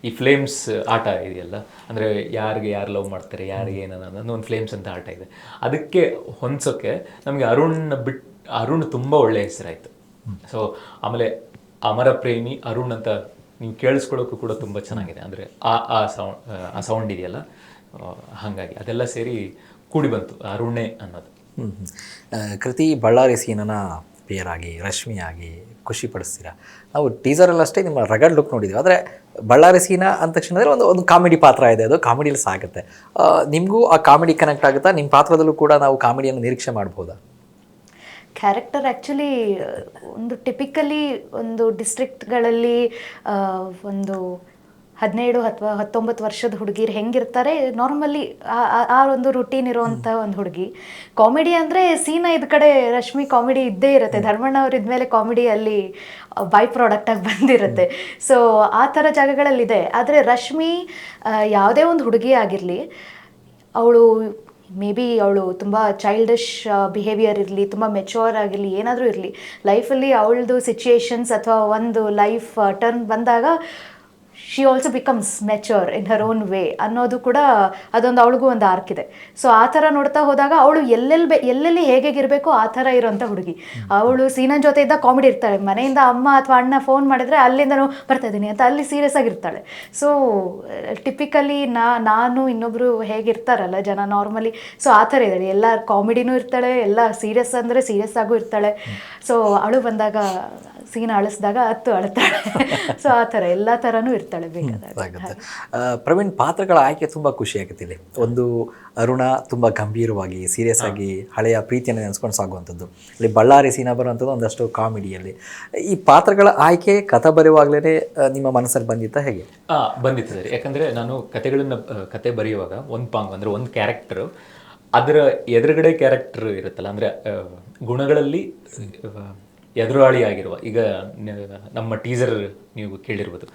ಈ ಫ್ಲೇಮ್ಸ್ ಆಟ ಇದೆಯಲ್ಲ, ಅಂದರೆ ಯಾರಿಗೆ ಯಾರು ಲವ್ ಮಾಡ್ತಾರೆ, ಯಾರಿಗೆ ಏನನ್ನೋದು ಒಂದು ಫ್ಲೇಮ್ಸ್ ಅಂತ ಆಟ ಇದೆ. ಅದಕ್ಕೆ ಹೊಂದ್ಸೋಕ್ಕೆ ನಮಗೆ ಅರುಣ್ ತುಂಬ ಒಳ್ಳೆಯ ಹೆಸರಾಯಿತು. ಸೊ ಆಮೇಲೆ ಅಮರ ಪ್ರೇಮಿ ಅರುಣ್ ಅಂತ ನೀವು ಕೇಳಿಸ್ಕೊಳ್ಳೋಕ್ಕೂ ಕೂಡ ತುಂಬ ಚೆನ್ನಾಗಿದೆ. ಅಂದರೆ ಆ ಸೌಂಡ್ ಇದೆಯಲ್ಲ, ಹಾಗಾಗಿ ಅದೆಲ್ಲ ಸೇರಿ ಕೂಡಿ ಬಂತು ಅರುಣೇ ಅನ್ನೋದು. ಕೃತಿ ಬಳ್ಳಾರಿ ಸೀನನ ಪೇರ್ ಆಗಿ ರಶ್ಮಿ ಆಗಿ ಖುಷಿ ಪಡಿಸ್ತೀರಾ. ನಾವು ಟೀಸರಲ್ಲಿ ಅಷ್ಟೇ ನಿಮ್ಮ ರಗಡ್ ಲುಕ್ ನೋಡಿದ್ದೀವಿ, ಆದರೆ ಬಳ್ಳಾರಿ ಸೀನ ಅಂದ ತಕ್ಷಣದಲ್ಲಿ ಒಂದು ಕಾಮಿಡಿ ಪಾತ್ರ ಇದೆ, ಅದು ಕಾಮಿಡಿಯಲ್ಲಿ ಸಾಗುತ್ತೆ. ನಿಮಗೂ ಆ ಕಾಮಿಡಿ ಕನೆಕ್ಟ್ ಆಗುತ್ತಾ? ನಿಮ್ಮ ಪಾತ್ರದಲ್ಲೂ ಕೂಡ ನಾವು ಕಾಮಿಡಿಯನ್ನು ನಿರೀಕ್ಷೆ ಮಾಡ್ಬೋದಾ? ಕ್ಯಾರೆಕ್ಟರ್ ಆ್ಯಕ್ಚುಲಿ ಒಂದು ಟಿಪಿಕಲಿ ಒಂದು ಡಿಸ್ಟ್ರಿಕ್ಟ್ಗಳಲ್ಲಿ ಒಂದು 17 ಅಥವಾ 19 ವರ್ಷದ ಹುಡುಗಿರು ಹೆಂಗಿರ್ತಾರೆ ನಾರ್ಮಲಿ, ಆ ಒಂದು ರುಟೀನ್ ಇರೋವಂಥ ಒಂದು ಹುಡುಗಿ. ಕಾಮಿಡಿ ಅಂದರೆ ಸೀನಾ ಇದ್ ಕಡೆ ರಶ್ಮಿ ಕಾಮಿಡಿ ಇದ್ದೇ ಇರುತ್ತೆ, ಧರ್ಮಣ್ಣ ಅವ್ರ ಇದ್ಮೇಲೆ ಕಾಮಿಡಿ ಅಲ್ಲಿ ಬೈ ಪ್ರಾಡಕ್ಟಾಗಿ ಬಂದಿರುತ್ತೆ. ಸೊ ಆ ಥರ ಜಾಗಗಳಲ್ಲಿದೆ. ಆದರೆ ರಶ್ಮಿ ಯಾವುದೇ ಒಂದು ಹುಡುಗಿ ಆಗಿರಲಿ, ಅವಳು ಮೇ ಬಿ ಅವಳು ತುಂಬ ಚೈಲ್ಡಿಶ್ ಬಿಹೇವಿಯರ್ ಇರಲಿ, ತುಂಬ ಮೆಚೂರ್ ಆಗಿರಲಿ, ಏನಾದರೂ ಇರಲಿ, ಲೈಫಲ್ಲಿ ಅವಳದು ಸಿಚುಯೇಷನ್ಸ್ ಅಥವಾ ಒಂದು ಲೈಫ್ ಟರ್ನ್ ಬಂದಾಗ she also becomes mature in Har own way ಅನ್ನೋದು ಕೂಡ ಅದೊಂದು ಅವಳಿಗೂ ಒಂದು ಆರ್ಕ್ ಇದೆ. ಸೊ ಆ ಥರ ನೋಡ್ತಾ ಹೋದಾಗ ಅವಳು ಎಲ್ಲೆಲ್ಲಿ ಹೇಗಿರಬೇಕು ಆ ಥರ ಇರೋಂಥ ಹುಡುಗಿ. ಅವಳು ಸೀನನ್ ಜೊತೆ ಇದ್ದ ಕಾಮಿಡಿ ಇರ್ತಾಳೆ, ಮನೆಯಿಂದ ಅಮ್ಮ ಅಥವಾ ಅಣ್ಣ ಫೋನ್ ಮಾಡಿದ್ರೆ ಅಲ್ಲಿಂದನೂ ಬರ್ತಾ ಇದ್ದೀನಿ ಅಂತ ಅಲ್ಲಿ ಸೀರಿಯಸ್ ಆಗಿರ್ತಾಳೆ. ಸೊ ಟಿಪಿಕಲಿ ನಾನು ಇನ್ನೊಬ್ರು ಹೇಗಿರ್ತಾರಲ್ಲ ಜನ ನಾರ್ಮಲಿ, ಸೊ ಆ ಥರ ಇದ್ದಾಳೆ. ಎಲ್ಲ ಕಾಮಿಡಿನೂ ಇರ್ತಾಳೆ, ಎಲ್ಲ ಸೀರಿಯಸ್ ಅಂದರೆ ಸೀರಿಯಸ್ ಆಗೂ ಇರ್ತಾಳೆ. ಸೊ ಅಳು ಬಂದಾಗ ಸೀನ ಅಳಿಸಿದಾಗ ಅಳ್ತಾಳೆ. ಸೊ ಆ ಥರ ಎಲ್ಲ ಥರನೂ ಇರ್ತಾಳೆ ಬೇಕಾಗುತ್ತೆ. ಪ್ರವೀಣ್, ಪಾತ್ರಗಳ ಆಯ್ಕೆ ತುಂಬ ಖುಷಿ ಆಗುತ್ತೆ ಇಲ್ಲಿ. ಒಂದು ಅರುಣ ತುಂಬ ಗಂಭೀರವಾಗಿ ಸೀರಿಯಸ್ ಆಗಿ ಹಳೆಯ ಪ್ರೀತಿಯನ್ನು ನೆನೆಸ್ಕೊಂಡು ಸಾಗುವಂಥದ್ದು, ಇಲ್ಲಿ ಬಳ್ಳಾರಿ ಸೀನಾ ಬರುವಂಥದ್ದು ಒಂದಷ್ಟು ಕಾಮಿಡಿಯಲ್ಲಿ. ಈ ಪಾತ್ರಗಳ ಆಯ್ಕೆ ಕಥೆ ಬರೆಯುವಾಗಲೇ ನಿಮ್ಮ ಮನಸ್ಸಲ್ಲಿ ಬಂದಿತ್ತಾ, ಹೇಗೆ? ಬಂದಿತ್ತು ಸರ್. ಯಾಕಂದರೆ ನಾನು ಕತೆ ಬರೆಯುವಾಗ ಒಂದು ಪಾಂಗ್ ಅಂದರೆ ಒಂದು ಕ್ಯಾರೆಕ್ಟರು, ಅದರ ಎದುರುಗಡೆ ಕ್ಯಾರೆಕ್ಟರ್ ಇರುತ್ತಲ್ಲ, ಅಂದರೆ ಗುಣಗಳಲ್ಲಿ ಎದುರಾಳಿ ಆಗಿರುವ, ಈಗ ನಮ್ಮ ಟೀಸರ್ ನೀವು ಕೇಳಿರ್ಬೋದು,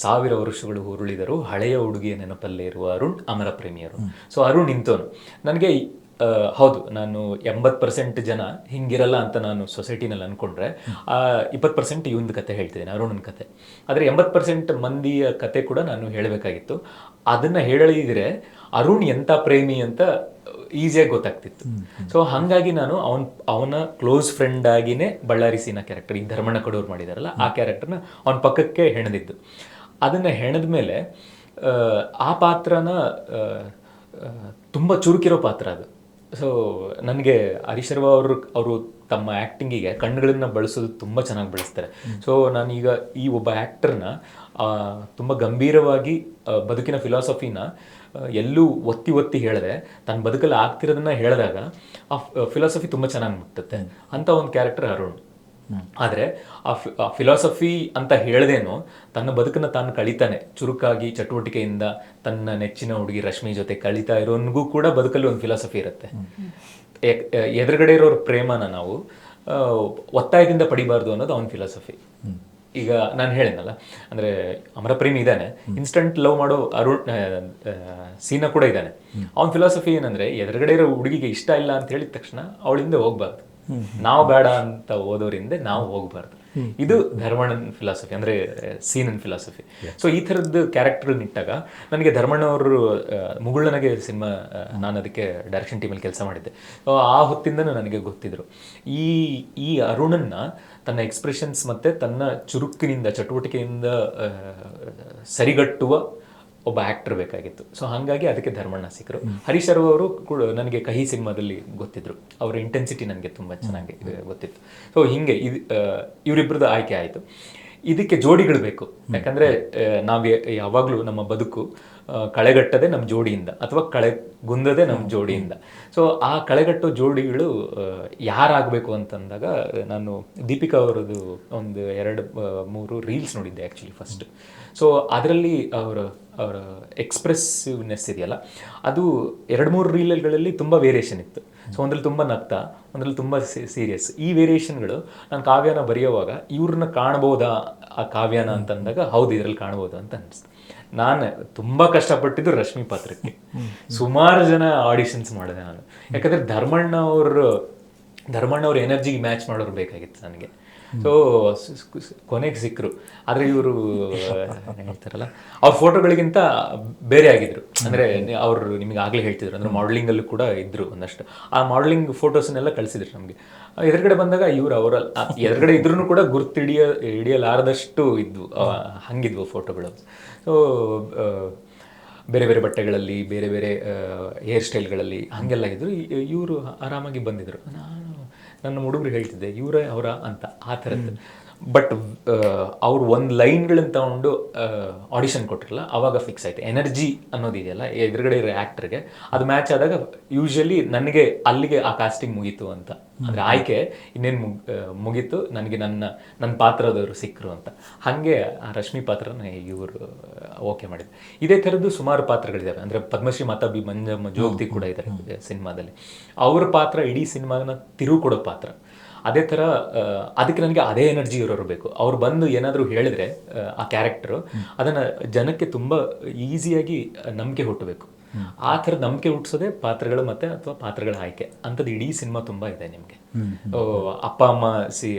1000 ವರ್ಷಗಳು ಉರುಳಿದರು ಹಳೆಯ ಹುಡುಗಿಯ ನೆನಪಲ್ಲೇ ಇರುವ ಅರುಣ್ ಅಮರ ಪ್ರೇಮಿಯರು. ಸೊ ಅರುಣ್ ಇಂಥವನು. ನನಗೆ ಹೌದು, ನಾನು 80% ಜನ ಹಿಂಗಿರಲ್ಲ ಅಂತ ನಾನು ಸೊಸೈಟಿನಲ್ಲಿ ಅಂದ್ಕೊಂಡ್ರೆ 20% ಇವೊಂದು ಕತೆ ಹೇಳ್ತಿದ್ದೀನಿ, ಅರುಣನ ಕತೆ. ಆದರೆ 80% ಮಂದಿಯ ಕತೆ ಕೂಡ ನಾನು ಹೇಳಬೇಕಾಗಿತ್ತು. ಅದನ್ನು ಹೇಳಿದರೆ ಅರುಣ್ ಎಂಥ ಪ್ರೇಮಿ ಅಂತ ಈಸಿಯಾಗಿ ಗೊತ್ತಾಗ್ತಿತ್ತು. ಸೊ ಹಾಗಾಗಿ ನಾನು ಅವನ ಕ್ಲೋಸ್ ಫ್ರೆಂಡ್ ಆಗಿನೇ ಬಳ್ಳಾರಿ ಸೀನಾ ಕ್ಯಾರೆಕ್ಟರ್, ಈಗ ಧರ್ಮಣ್ಣ ಕಡೂರು ಮಾಡಿದಾರಲ್ಲ ಆ ಕ್ಯಾರೆಕ್ಟರ್ನ ಅವನ ಪಕ್ಕಕ್ಕೆ ಹೆಣೆದಿದ್ದು. ಅದನ್ನು ಹೆಣೆದ ಮೇಲೆ ಆ ಪಾತ್ರನ ತುಂಬ ಚುರುಕಿರೋ ಪಾತ್ರ ಅದು. ಸೊ ನನಗೆ ಹರೀಶ್ ಶರ್ವ ಅವರು ತಮ್ಮ ಆ್ಯಕ್ಟಿಂಗಿಗೆ ಕಣ್ಣುಗಳನ್ನು ಬಳಸೋದು ತುಂಬ ಚೆನ್ನಾಗಿ ಬಳಸ್ತಾರೆ. ಸೊ ನಾನೀಗ ಈ ಒಬ್ಬ ಆ್ಯಕ್ಟರ್ನ ತುಂಬ ಗಂಭೀರವಾಗಿ ಬದುಕಿನ ಫಿಲಾಸಫಿನ ಎಲ್ಲೂ ಒತ್ತಿ ಹೇಳಿದೆ, ತನ್ನ ಬದುಕಲ್ಲಿ ಆಗ್ತಿರೋದನ್ನ ಹೇಳಿದಾಗ ಆ ಫಿಲಾಸಫಿ ತುಂಬ ಚೆನ್ನಾಗಿ ಮುಟ್ಟುತ್ತೆ ಅಂತ ಒಂದು ಕ್ಯಾರೆಕ್ಟರ್ ಅರುಣ್. ಆದರೆ ಆ ಫಿಲಾಸಫಿ ಅಂತ ಹೇಳ್ದೇನೋ ತನ್ನ ಬದುಕನ್ನು ತಾನು ಕಳೀತಾನೆ, ಚುರುಕಾಗಿ ಚಟುವಟಿಕೆಯಿಂದ ತನ್ನ ನೆಚ್ಚಿನ ಹುಡುಗಿ ರಶ್ಮಿ ಜೊತೆ ಕಳೀತಾ ಇರೋನಿಗೂ ಕೂಡ ಬದುಕಲ್ಲಿ ಒಂದು ಫಿಲಾಸಫಿ ಇರುತ್ತೆ. ಎದುರುಗಡೆ ಇರೋರ ಪ್ರೇಮನ ನಾವು ಒತ್ತಾಯದಿಂದ ಪಡಿಬಾರ್ದು ಅನ್ನೋದು ಅವನ ಫಿಲಾಸಫಿ. ಈಗ ನಾನು ಹೇಳಿದ್ನಲ್ಲ, ಅಂದರೆ ಅಮರ ಪ್ರೇಮಿ ಇದ್ದಾನೆ, ಇನ್ಸ್ಟಂಟ್ ಲವ್ ಮಾಡೋ ಸೀನಾ ಕೂಡ ಇದ್ದಾನೆ. ಅವನ ಫಿಲಾಸಫಿ ಏನಂದರೆ, ಎದುರುಗಡೆ ಇರೋ ಹುಡುಗಿಗೆ ಇಷ್ಟ ಇಲ್ಲ ಅಂತ ಹೇಳಿದ ತಕ್ಷಣ ಅವಳಿಂದ ಹೋಗ್ಬಾರ್ದು, ನಾವು ಬೇಡ ಅಂತ ಓದೋರಿಂದ ನಾವು ಹೋಗ್ಬಾರ್ದು. ಇದು ಧರ್ಮಣ್ಣನ ಫಿಲಾಸಫಿ, ಅಂದರೆ ಸೀನನ್ ಫಿಲಾಸಫಿ. ಸೊ ಈ ಥರದ್ದು ಕ್ಯಾರೆಕ್ಟರ್ಗಳನ್ನ ಇಟ್ಟಾಗ ನನಗೆ ಧರ್ಮಣ್ಣ ಅವರು ಮುಗುಳ್ನಗೆ ಸಿನಿಮಾ, ನಾನು ಅದಕ್ಕೆ ಡೈರೆಕ್ಷನ್ ಟೀಮಲ್ಲಿ ಕೆಲಸ ಮಾಡಿದ್ದೆ. ಆ ಹೊತ್ತಿಂದನೂ ನನಗೆ ಗೊತ್ತಿದ್ರು ಈ ಅರುಣನ್ನ ತನ್ನ ಎಕ್ಸ್ಪ್ರೆಷನ್ಸ್ ಮತ್ತು ತನ್ನ ಚುರುಕಿನಿಂದ ಚಟುವಟಿಕೆಯಿಂದ ಸರಿಗಟ್ಟುವ ಒಬ್ಬ ಆ್ಯಕ್ಟರ್ ಬೇಕಾಗಿತ್ತು. ಸೊ ಹಾಗಾಗಿ ಅದಕ್ಕೆ ಧರ್ಮಣ್ಣ ಸಿಕ್ಕರು. ಹರೀಶ್ ಶರ್ವ ಅವರು ಕೂಡ ನನಗೆ ಕಹಿ ಸಿನಿಮಾದಲ್ಲಿ ಗೊತ್ತಿದ್ರು, ಅವರ ಇಂಟೆನ್ಸಿಟಿ ನನಗೆ ತುಂಬ ಚೆನ್ನಾಗಿ ಗೊತ್ತಿತ್ತು. ಸೊ ಹೀಗೆ ಇವರಿಬ್ಬರದ್ದು ಆಯ್ಕೆ ಆಯಿತು. ಇದಕ್ಕೆ ಜೋಡಿಗಳು ಬೇಕು, ಯಾಕಂದರೆ ನಾವು ಯಾವಾಗಲೂ ನಮ್ಮ ಬದುಕು ಕಳೆಗಟ್ಟದೆ ನಮ್ಮ ಜೋಡಿಯಿಂದ ಅಥವಾ ಕಳೆಗುಂದದೆ ನಮ್ಮ ಜೋಡಿಯಿಂದ. ಸೊ ಆ ಕಳೆಗಟ್ಟೋ ಜೋಡಿಗಳು ಯಾರಾಗಬೇಕು ಅಂತಂದಾಗ ನಾನು ದೀಪಿಕಾ ಅವರದ್ದು ಒಂದು 2-3 ರೀಲ್ಸ್ ನೋಡಿದ್ದೆ ಆ್ಯಕ್ಚುಲಿ ಫಸ್ಟ್. ಸೊ ಅದರಲ್ಲಿ ಅವರ ಎಕ್ಸ್ಪ್ರೆಸಿವ್ನೆಸ್ ಇದೆಯಲ್ಲ, ಅದು 2-3 ರೀಲ್ಗಳಲ್ಲಿ ತುಂಬ ವೇರಿಯೇಷನ್ ಇತ್ತು. ಸೊ ಒಂದ್ರಲ್ಲಿ ತುಂಬ ನಗ್ತಾ, ಒಂದ್ರಲ್ಲಿ ತುಂಬ ಸೀರಿಯಸ್. ಈ ವೇರಿಯೇಷನ್ಗಳು ನಾನು ಕಾವ್ಯನ ಬರೆಯುವಾಗ ಇವ್ರನ್ನ ಕಾಣ್ಬೋದಾ ಆ ಕಾವ್ಯನ ಅಂತಂದಾಗ ಹೌದು ಇದರಲ್ಲಿ ಕಾಣ್ಬೋದು ಅಂತ ಅನಿಸ್ತು. ನಾನು ತುಂಬ ಕಷ್ಟಪಟ್ಟಿದ್ದು ರಶ್ಮಿ ಪಾತ್ರಕ್ಕೆ. ಸುಮಾರು ಜನ ಆಡಿಷನ್ಸ್ ಮಾಡಿದೆ ನಾನು, ಯಾಕಂದರೆ ಧರ್ಮಣ್ಣ ಅವ್ರ ಎನರ್ಜಿಗೆ ಮ್ಯಾಚ್ ಮಾಡೋರು ಬೇಕಾಗಿತ್ತು ನನಗೆ. ಸೊ ಕೊನೆಗೆ ಸಿಕ್ಕರು. ಆದರೆ ಇವರು ಹೇಳ್ತಾರಲ್ಲ, ಅವ್ರ ಫೋಟೋಗಳಿಗಿಂತ ಬೇರೆ ಆಗಿದ್ರು. ಅಂದರೆ ಅವರು ನಿಮಗೆ ಆಗಲೇ ಹೇಳ್ತಿದ್ರು, ಅಂದರೆ ಮಾಡಲಿಂಗಲ್ಲೂ ಕೂಡ ಇದ್ದರು ಒಂದಷ್ಟು. ಆ ಮಾಡಲಿಂಗ್ ಫೋಟೋಸನ್ನೆಲ್ಲ ಕಳಿಸಿದ್ರು ನಮಗೆ. ಎದುರುಗಡೆ ಬಂದಾಗ ಇವರು ಎದುರುಗಡೆ ಇದ್ರೂ ಕೂಡ ಹಿಡಿಯಲಾರದಷ್ಟು ಇದ್ವು, ಹಂಗಿದ್ವು ಫೋಟೋಗಳು. ಸೊ ಬೇರೆ ಬೇರೆ ಬಟ್ಟೆಗಳಲ್ಲಿ, ಬೇರೆ ಬೇರೆ ಹೇರ್ ಸ್ಟೈಲ್ಗಳಲ್ಲಿ ಹಾಗೆಲ್ಲ ಇದ್ದರು. ಇವರು ಆರಾಮಾಗಿ ಬಂದಿದ್ದರು. ನನ್ನ ಹುಡುಗರು ಹೇಳ್ತಿದ್ದೆ ಅವರ ಅಂತ, ಆ ಥರದ್ದು. ಬಟ್ ಅವ್ರು ಒಂದು ಲೈನ್ಗಳನ್ನ ತಗೊಂಡು ಆಡಿಷನ್ ಕೊಟ್ಟಿರಲ್ಲ, ಆವಾಗ ಫಿಕ್ಸ್ ಆಯ್ತು. ಎನರ್ಜಿ ಅನ್ನೋದಿದೆಯಲ್ಲ ಎದುರುಗಡೆ ಇರೋ ಆ್ಯಕ್ಟರ್ಗೆ, ಅದು ಮ್ಯಾಚ್ ಆದಾಗ ಯೂಶ್ವಲಿ ನನಗೆ ಅಲ್ಲಿಗೆ ಆ ಕಾಸ್ಟಿಂಗ್ ಮುಗೀತು ಅಂತ, ಅಂದರೆ ಆಯ್ಕೆ ಇನ್ನೇನು ಮುಗೀತು, ನನಗೆ ನನ್ನ ಪಾತ್ರದವರು ಸಿಕ್ಕರು ಅಂತ. ಹಾಗೆ ಆ ರಶ್ಮಿ ಪಾತ್ರನ ಇವರು ಓಕೆ ಮಾಡಿದ್ರು. ಇದೇ ಥರದ್ದು ಸುಮಾರು ಪಾತ್ರಗಳಿದ್ದಾರೆ. ಅಂದರೆ ಪದ್ಮಶ್ರೀ ಮಾತಾಬಿ ಮಂಜಮ್ಮ ಜೋಗತಿ ಕೂಡ ಇದ್ದಾರೆ ಸಿನಿಮಾದಲ್ಲಿ. ಅವ್ರ ಪಾತ್ರ ಇಡೀ ಸಿನಿಮಾನ ತಿರುವು ಕೊಡೋ ಪಾತ್ರ. ಅದೇ ಥರ ಅದಕ್ಕೆ ನನಗೆ ಅದೇ ಎನರ್ಜಿ ಇರೋರು ಬೇಕು. ಅವ್ರು ಬಂದು ಏನಾದರೂ ಹೇಳಿದ್ರೆ ಆ ಕ್ಯಾರೆಕ್ಟರು ಅದನ್ನು ಜನಕ್ಕೆ ತುಂಬ ಈಸಿಯಾಗಿ ನಂಬಿಕೆ ಹುಟ್ಟಬೇಕು. ಆ ಥರ ನಂಬಿಕೆ ಹುಟ್ಟಿಸೋದೇ ಪಾತ್ರಗಳು ಮತ್ತು ಅಥವಾ ಪಾತ್ರಗಳ ಆಯ್ಕೆ ಅಂಥದ್ದು ಇಡೀ ಸಿನಿಮಾ ತುಂಬ ಇದೆ ನಿಮಗೆ. ಅಪ್ಪ ಅಮ್ಮ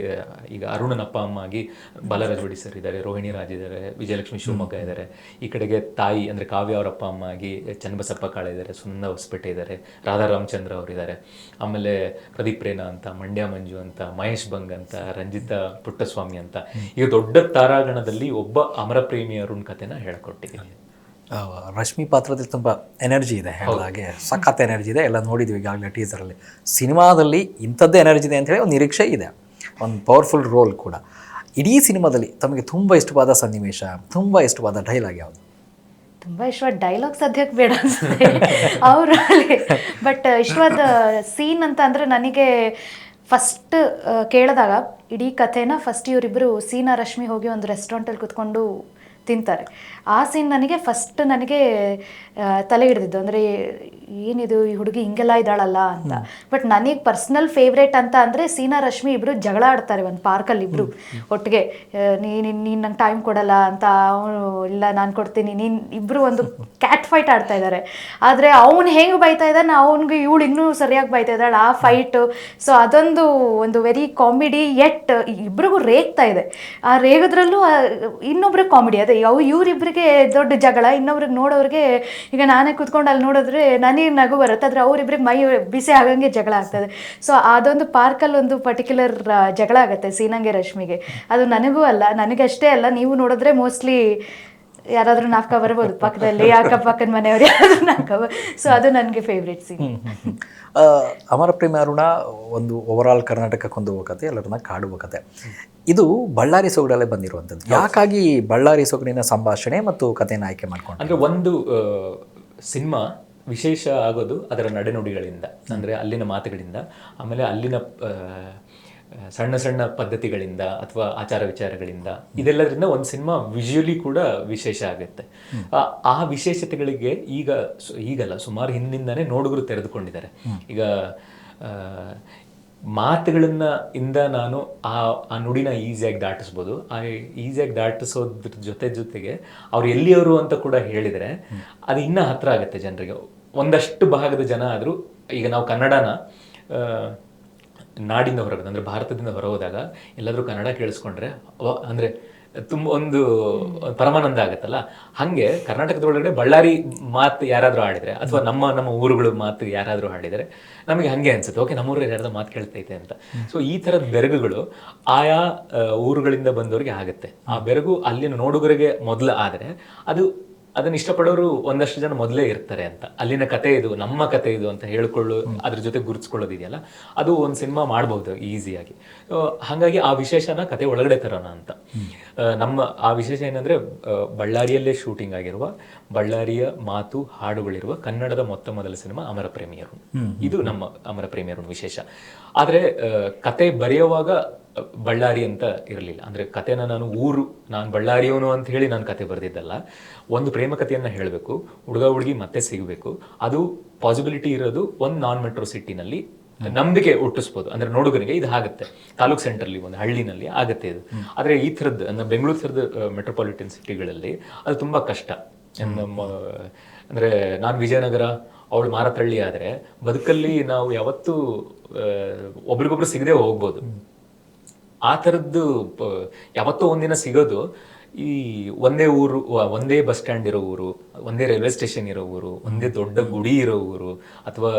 ಈಗ ಅರುಣನ ಅಪ್ಪ ಅಮ್ಮ ಆಗಿ ಬಾಲರಾಜ್ ಸರ್ ಇದ್ದಾರೆ, ರೋಹಿಣಿ ರಾಜ್ ಇದ್ದಾರೆ, ವಿಜಯಲಕ್ಷ್ಮಿ ಶಿವಮೊಗ್ಗ ಇದ್ದಾರೆ. ಈ ಕಡೆಗೆ ತಾಯಿ ಅಂದರೆ ಕಾವ್ಯ ಅವರ ಅಪ್ಪ ಅಮ್ಮ ಆಗಿ ಚನ್ನಬಸಪ್ಪ ಕಾಳೆ ಇದ್ದಾರೆ, ಸುನಂದ ಹೊಸಪೇಟೆ ಇದ್ದಾರೆ, ರಾಧಾ ರಾಮಚಂದ್ರ ಅವರಿದ್ದಾರೆ. ಆಮೇಲೆ ಪ್ರದೀಪ್ ರೇನಾ ಅಂತ, ಮಂಡ್ಯ ಮಂಜು ಅಂತ, ಮಹೇಶ್ ಬಂಗ್ ಅಂತ, ರಂಜಿತಾ ಪುಟ್ಟಸ್ವಾಮಿ ಅಂತ, ಈಗ ದೊಡ್ಡ ತಾರಾಗಣದಲ್ಲಿ ಒಬ್ಬ ಅಮರ ಪ್ರೇಮಿ ಅರುಣ್ ಕಥೆನ ಹೇಳ್ಕೊಟ್ಟಿದ್ದೀನಿ. ರಶ್ಮಿ ಪಾತ್ರದಲ್ಲಿ ತುಂಬ ಎನರ್ಜಿ ಇದೆ, ಹಾಗೆ ಸಖತ್ ಎನರ್ಜಿ ಇದೆ. ಎಲ್ಲ ನೋಡಿದ್ವಿ ಈಗಾಗಲೇ ಟೀಸರಲ್ಲಿ. ಸಿನಿಮಾದಲ್ಲಿ ಇಂಥದ್ದೇ ಎನರ್ಜಿ ಇದೆ ಅಂಥೇಳಿ ಒಂದು ನಿರೀಕ್ಷೆ ಇದೆ, ಒಂದು ಪವರ್ಫುಲ್ ರೋಲ್ ಕೂಡ. ಇಡೀ ಸಿನಿಮಾದಲ್ಲಿ ತಮಗೆ ತುಂಬ ಇಷ್ಟವಾದ ಸನ್ನಿವೇಶ, ತುಂಬ ಇಷ್ಟವಾದ ಡೈಲಾಗ್ ಯಾವುದು? ತುಂಬ ಇಷ್ಟವಾದ ಡೈಲಾಗ್ ಸದ್ಯಕ್ಕೆ ಬೇಡ ಅನ್ಸುತ್ತೆ ಅವರಲ್ಲಿ. ಬಟ್ ಇಷ್ಟವಾದ ಸೀನ್ ಅಂತ ಅಂದರೆ ನನಗೆ ಫಸ್ಟ್ ಕೇಳಿದಾಗ ಇಡೀ ಕಥೆನ ಫಸ್ಟ್ ಇವರಿಬ್ಬರು ಸೀನಾ ರಶ್ಮಿ ಹೋಗಿ ಒಂದು ರೆಸ್ಟೋರೆಂಟಲ್ಲಿ ಕೂತ್ಕೊಂಡು ತಿಂತಾರೆ. ಆ ಸೀನ್ ನನಗೆ ತಲೆ ಹಿಡಿದಿದ್ದು. ಅಂದರೆ ಏನಿದು ಈ ಹುಡುಗಿ ಹಿಂಗೆಲ್ಲ ಇದ್ದಾಳಲ್ಲ ಅಂತ. ಬಟ್ ನನಗೆ ಪರ್ಸ್ನಲ್ ಫೇವ್ರೇಟ್ ಅಂತ ಅಂದರೆ ಸೀನಾ ರಶ್ಮಿ ಇಬ್ಬರು ಜಗಳ ಆಡ್ತಾರೆ ಒಂದು ಪಾರ್ಕಲ್ಲಿ ಇಬ್ಬರು ಒಟ್ಟಿಗೆ. ನೀನು ನಂಗೆ ಟೈಮ್ ಕೊಡಲ್ಲ ಅಂತ, ಅವನು ಇಲ್ಲ ನಾನು ಕೊಡ್ತೀನಿ, ನೀನು ಇಬ್ಬರು ಒಂದು ಕ್ಯಾಟ್ ಫೈಟ್ ಆಡ್ತಾ ಇದ್ದಾರೆ. ಆದರೆ ಅವ್ನು ಹೆಂಗೆ ಬೈತಾ ಇದ್ದಾನೆ, ಅವ್ನಿಗೆ ಇವಳು ಇನ್ನೂ ಸರಿಯಾಗಿ ಬೈತಾ ಇದ್ದಾಳೆ, ಆ ಫೈಟು. ಸೊ ಅದೊಂದು ವೆರಿ ಕಾಮಿಡಿ, ಎಟ್ ಇಬ್ರಿಗೂ ರೇಗ್ತಾ ಇದೆ. ಆ ರೇಗೋದ್ರಲ್ಲೂ ಇನ್ನೊಬ್ರು ಕಾಮಿಡಿ. ಅದೇ ಇವರಿಬ್ಬರಿಗೆ ದೊಡ್ಡ ಜಗಳ, ಇನ್ನೊಬ್ರಿಗೆ ನೋಡೋರಿಗೆ, ಈಗ ನಾನೇ ಕೂತ್ಕೊಂಡು ಅಲ್ಲಿ ನೋಡಿದ್ರೆ ನನಗೆ ನಗು ಬರುತ್ತೆ, ಆದರೆ ಅವರಿಬ್ಬರಿಗೆ ಮೈ ಬಿಸಿ ಆಗಂಗೆ ಜಗಳ ಆಗ್ತದೆ. ಸೊ ಅದೊಂದು ಪಾರ್ಕಲ್ಲಿ ಒಂದು ಪರ್ಟಿಕ್ಯುಲರ್ ಜಗಳ ಆಗುತ್ತೆ ಸೀನಂಗೆ ರಶ್ಮಿಗೆ. ಅದು ನನಗೂ ಅಲ್ಲ, ನನಗಷ್ಟೇ ಅಲ್ಲ, ನೀವು ನೋಡಿದ್ರೆ ಮೋಸ್ಟ್ಲಿ ಯಾರಾದರೂ ನಾಲ್ಕ ಬರ್ಬೋದು ಪಕ್ಕದಲ್ಲಿ, ಅಕ್ಕಪಕ್ಕದ ಮನೆಯವರು ಯಾರಾದರೂ ನಾಲ್ಕ. ಸೊ ಅದು ನನಗೆ ಫೇವ್ರೇಟ್ ಸೀನ್. ಅಮರ ಪ್ರೇಮಿ ಅರುಣ ಒಂದು ಓವರಾಲ್ ಕರ್ನಾಟಕಕ್ಕೊಂದು ಕತೆ, ಎಲ್ಲರನ್ನ ಕಾಡುವ ಕತೆ. ಇದು ಬಳ್ಳಾರಿ ಸೊಗಡಲ್ಲೇ ಬಂದಿರುವಂಥದ್ದು. ಯಾಕಾಗಿ ಬಳ್ಳಾರಿ ಸೊಗಡಿನ ಸಂಭಾಷಣೆ ಮತ್ತು ಕಥೆಯನ್ನು ಆಯ್ಕೆ ಮಾಡ್ಕೊಂಡು? ಅಂದರೆ ಒಂದು ಸಿನಿಮಾ ವಿಶೇಷ ಆಗೋದು ಅದರ ನಡೆನುಡಿಗಳಿಂದ, ಅಂದರೆ ಅಲ್ಲಿನ ಮಾತುಗಳಿಂದ, ಆಮೇಲೆ ಅಲ್ಲಿನ ಸಣ್ಣ ಸಣ್ಣ ಪದ್ಧತಿಗಳಿಂದ ಅಥವಾ ಆಚಾರ ವಿಚಾರಗಳಿಂದ, ಇದೆಲ್ಲದರಿಂದ ಒಂದು ಸಿನಿಮಾ ವಿಜುವಲಿ ಕೂಡ ವಿಶೇಷ ಆಗುತ್ತೆ. ಆ ವಿಶೇಷತೆಗಳಿಗೆ ಈಗಲ್ಲ, ಸುಮಾರು ಹಿಂದಿಂದಾನೇ ನೋಡುಗರು ತೆರೆದುಕೊಂಡಿದ್ದಾರೆ. ಈಗ ಮಾತುಗಳನ್ನ ನಾನು ಆ ನುಡಿನ ಈಸಿಯಾಗಿ ದಾಟಿಸ್ಬೋದು. ಆ ಈಸಿಯಾಗಿ ದಾಟಿಸೋದ್ರ ಜೊತೆಗೆ ಅವ್ರು ಎಲ್ಲಿಯವರು ಅಂತ ಕೂಡ ಹೇಳಿದರೆ ಅದು ಇನ್ನೂ ಹತ್ರ ಆಗುತ್ತೆ ಜನರಿಗೆ. ಒಂದಷ್ಟು ಭಾಗದ ಜನ ಆದರೂ, ಈಗ ನಾವು ಕನ್ನಡನ ನಾಡಿಂದ ಹೊರಗೆ, ಅಂದರೆ ಭಾರತದಿಂದ ಹೊರ ಹೋದಾಗ ಎಲ್ಲಾದರೂ ಕನ್ನಡ ಕೇಳಿಸ್ಕೊಂಡ್ರೆ ಅಂದರೆ ತುಂಬ ಒಂದು ಪರಮಾನಂದ ಆಗುತ್ತಲ್ಲ. ಹಾಗೆ ಕರ್ನಾಟಕದೊಳಗಡೆ ಬಳ್ಳಾರಿ ಮಾತು ಯಾರಾದರೂ ಆಡಿದರೆ, ಅಥವಾ ನಮ್ಮ ಊರುಗಳು ಮಾತು ಯಾರಾದರೂ ಆಡಿದರೆ ನಮಗೆ ಹಾಗೆ ಅನ್ಸುತ್ತೆ, ಓಕೆ ನಮ್ಮೂರಲ್ಲಿ ಯಾರಾದ್ರೂ ಮಾತು ಕೇಳ್ತೈತೆ ಅಂತ. ಸೊ ಈ ಥರದ ಬೆರಗುಗಳು ಆಯಾ ಊರುಗಳಿಂದ ಬಂದವರಿಗೆ ಆಗುತ್ತೆ. ಆ ಬೆರಗು ಅಲ್ಲಿನ ನೋಡುಗರಿಗೆ ಮೊದಲು ಆದರೆ ಅದನ್ನ ಇಷ್ಟಪಡೋರು ಒಂದಷ್ಟು ಜನ ಮೊದಲೇ ಇರ್ತಾರೆ ಅಂತ. ಅಲ್ಲಿನ ಕತೆ ಇದು, ನಮ್ಮ ಕತೆ ಇದು ಅಂತ ಹೇಳ್ಕೊಳ್ಳೋ, ಅದ್ರ ಜೊತೆ ಗುರುತಿಸ್ಕೊಳ್ಳೋದಿದೆಯಲ್ಲ, ಅದು ಒಂದು ಸಿನಿಮಾ ಮಾಡ್ಬೋದು ಈಸಿಯಾಗಿ. ಹಾಗಾಗಿ ಆ ವಿಶೇಷನ ಕತೆ ಒಳಗಡೆ ತರೋಣ ಅಂತ. ಆ ವಿಶೇಷ ಏನಂದ್ರೆ, ಬಳ್ಳಾರಿಯಲ್ಲೇ ಶೂಟಿಂಗ್ ಆಗಿರುವ, ಬಳ್ಳಾರಿಯ ಮಾತು ಹಾಡುಗಳಿರುವ ಕನ್ನಡದ ಮೊದಲ ಸಿನಿಮಾ ಅಮರ ಪ್ರೇಮಿ ಅರುಣ್. ಇದು ನಮ್ಮ ಅಮರ ಪ್ರೇಮಿ ಅರುಣ್ ವಿಶೇಷ. ಆದರೆ ಕತೆ ಬರೆಯುವಾಗ ಬಳ್ಳಾರಿ ಅಂತ ಇರಲಿಲ್ಲ. ಅಂದರೆ ಕಥೆನ ನಾನು ಬಳ್ಳಾರಿಯವನು ಅಂತ ಹೇಳಿ ನಾನು ಕತೆ ಬರೆದಿದ್ದಲ್ಲ. ಒಂದು ಪ್ರೇಮ ಕಥೆಯನ್ನು ಹೇಳಬೇಕು, ಹುಡುಗ ಹುಡುಗಿ ಮತ್ತೆ ಸಿಗಬೇಕು, ಅದು ಪಾಸಿಬಿಲಿಟಿ ಇರೋದು ಒಂದು ನಾನ್ ಮೆಟ್ರೋ ಸಿಟಿನಲ್ಲಿ ನಂಬಿಕೆ ಹುಟ್ಟಿಸ್ಬೋದು. ಅಂದ್ರೆ ನೋಡುಗರಿಗೆ ಇದು ಆಗುತ್ತೆ, ತಾಲೂಕ್ ಸೆಂಟ್ರಲ್ಲಿ ಒಂದು ಹಳ್ಳಿನಲ್ಲಿ ಆಗುತ್ತೆ ಇದು. ಆದರೆ ಈ ಥರದ್ದು ಅಂದ್ರೆ ಬೆಂಗಳೂರು ಥರದ ಮೆಟ್ರೋಪಾಲಿಟನ್ ಸಿಟಿಗಳಲ್ಲಿ ಅದು ತುಂಬ ಕಷ್ಟ. ಅಂದರೆ ನಾನು ವಿಜಯನಗರ, ಅವಳು ಮಾರತಳ್ಳಿ ಆದರೆ ಬದುಕಲ್ಲಿ ನಾವು ಯಾವತ್ತೂ ಒಬ್ರಿಗೊಬ್ರು ಸಿಗದೆ ಹೋಗ್ಬೋದು. ಆ ಥರದ್ದು ಯಾವತ್ತೋ ಒಂದಿನ ಸಿಗೋದು ಈ ಒಂದೇ ಊರು, ಒಂದೇ ಬಸ್ ಸ್ಟ್ಯಾಂಡ್ ಇರೋ ಊರು, ಒಂದೇ ರೈಲ್ವೆ ಸ್ಟೇಷನ್ ಇರೋ ಊರು, ಒಂದೇ ದೊಡ್ಡ ಗುಡಿ ಇರೋ ಊರು, ಅಥವಾ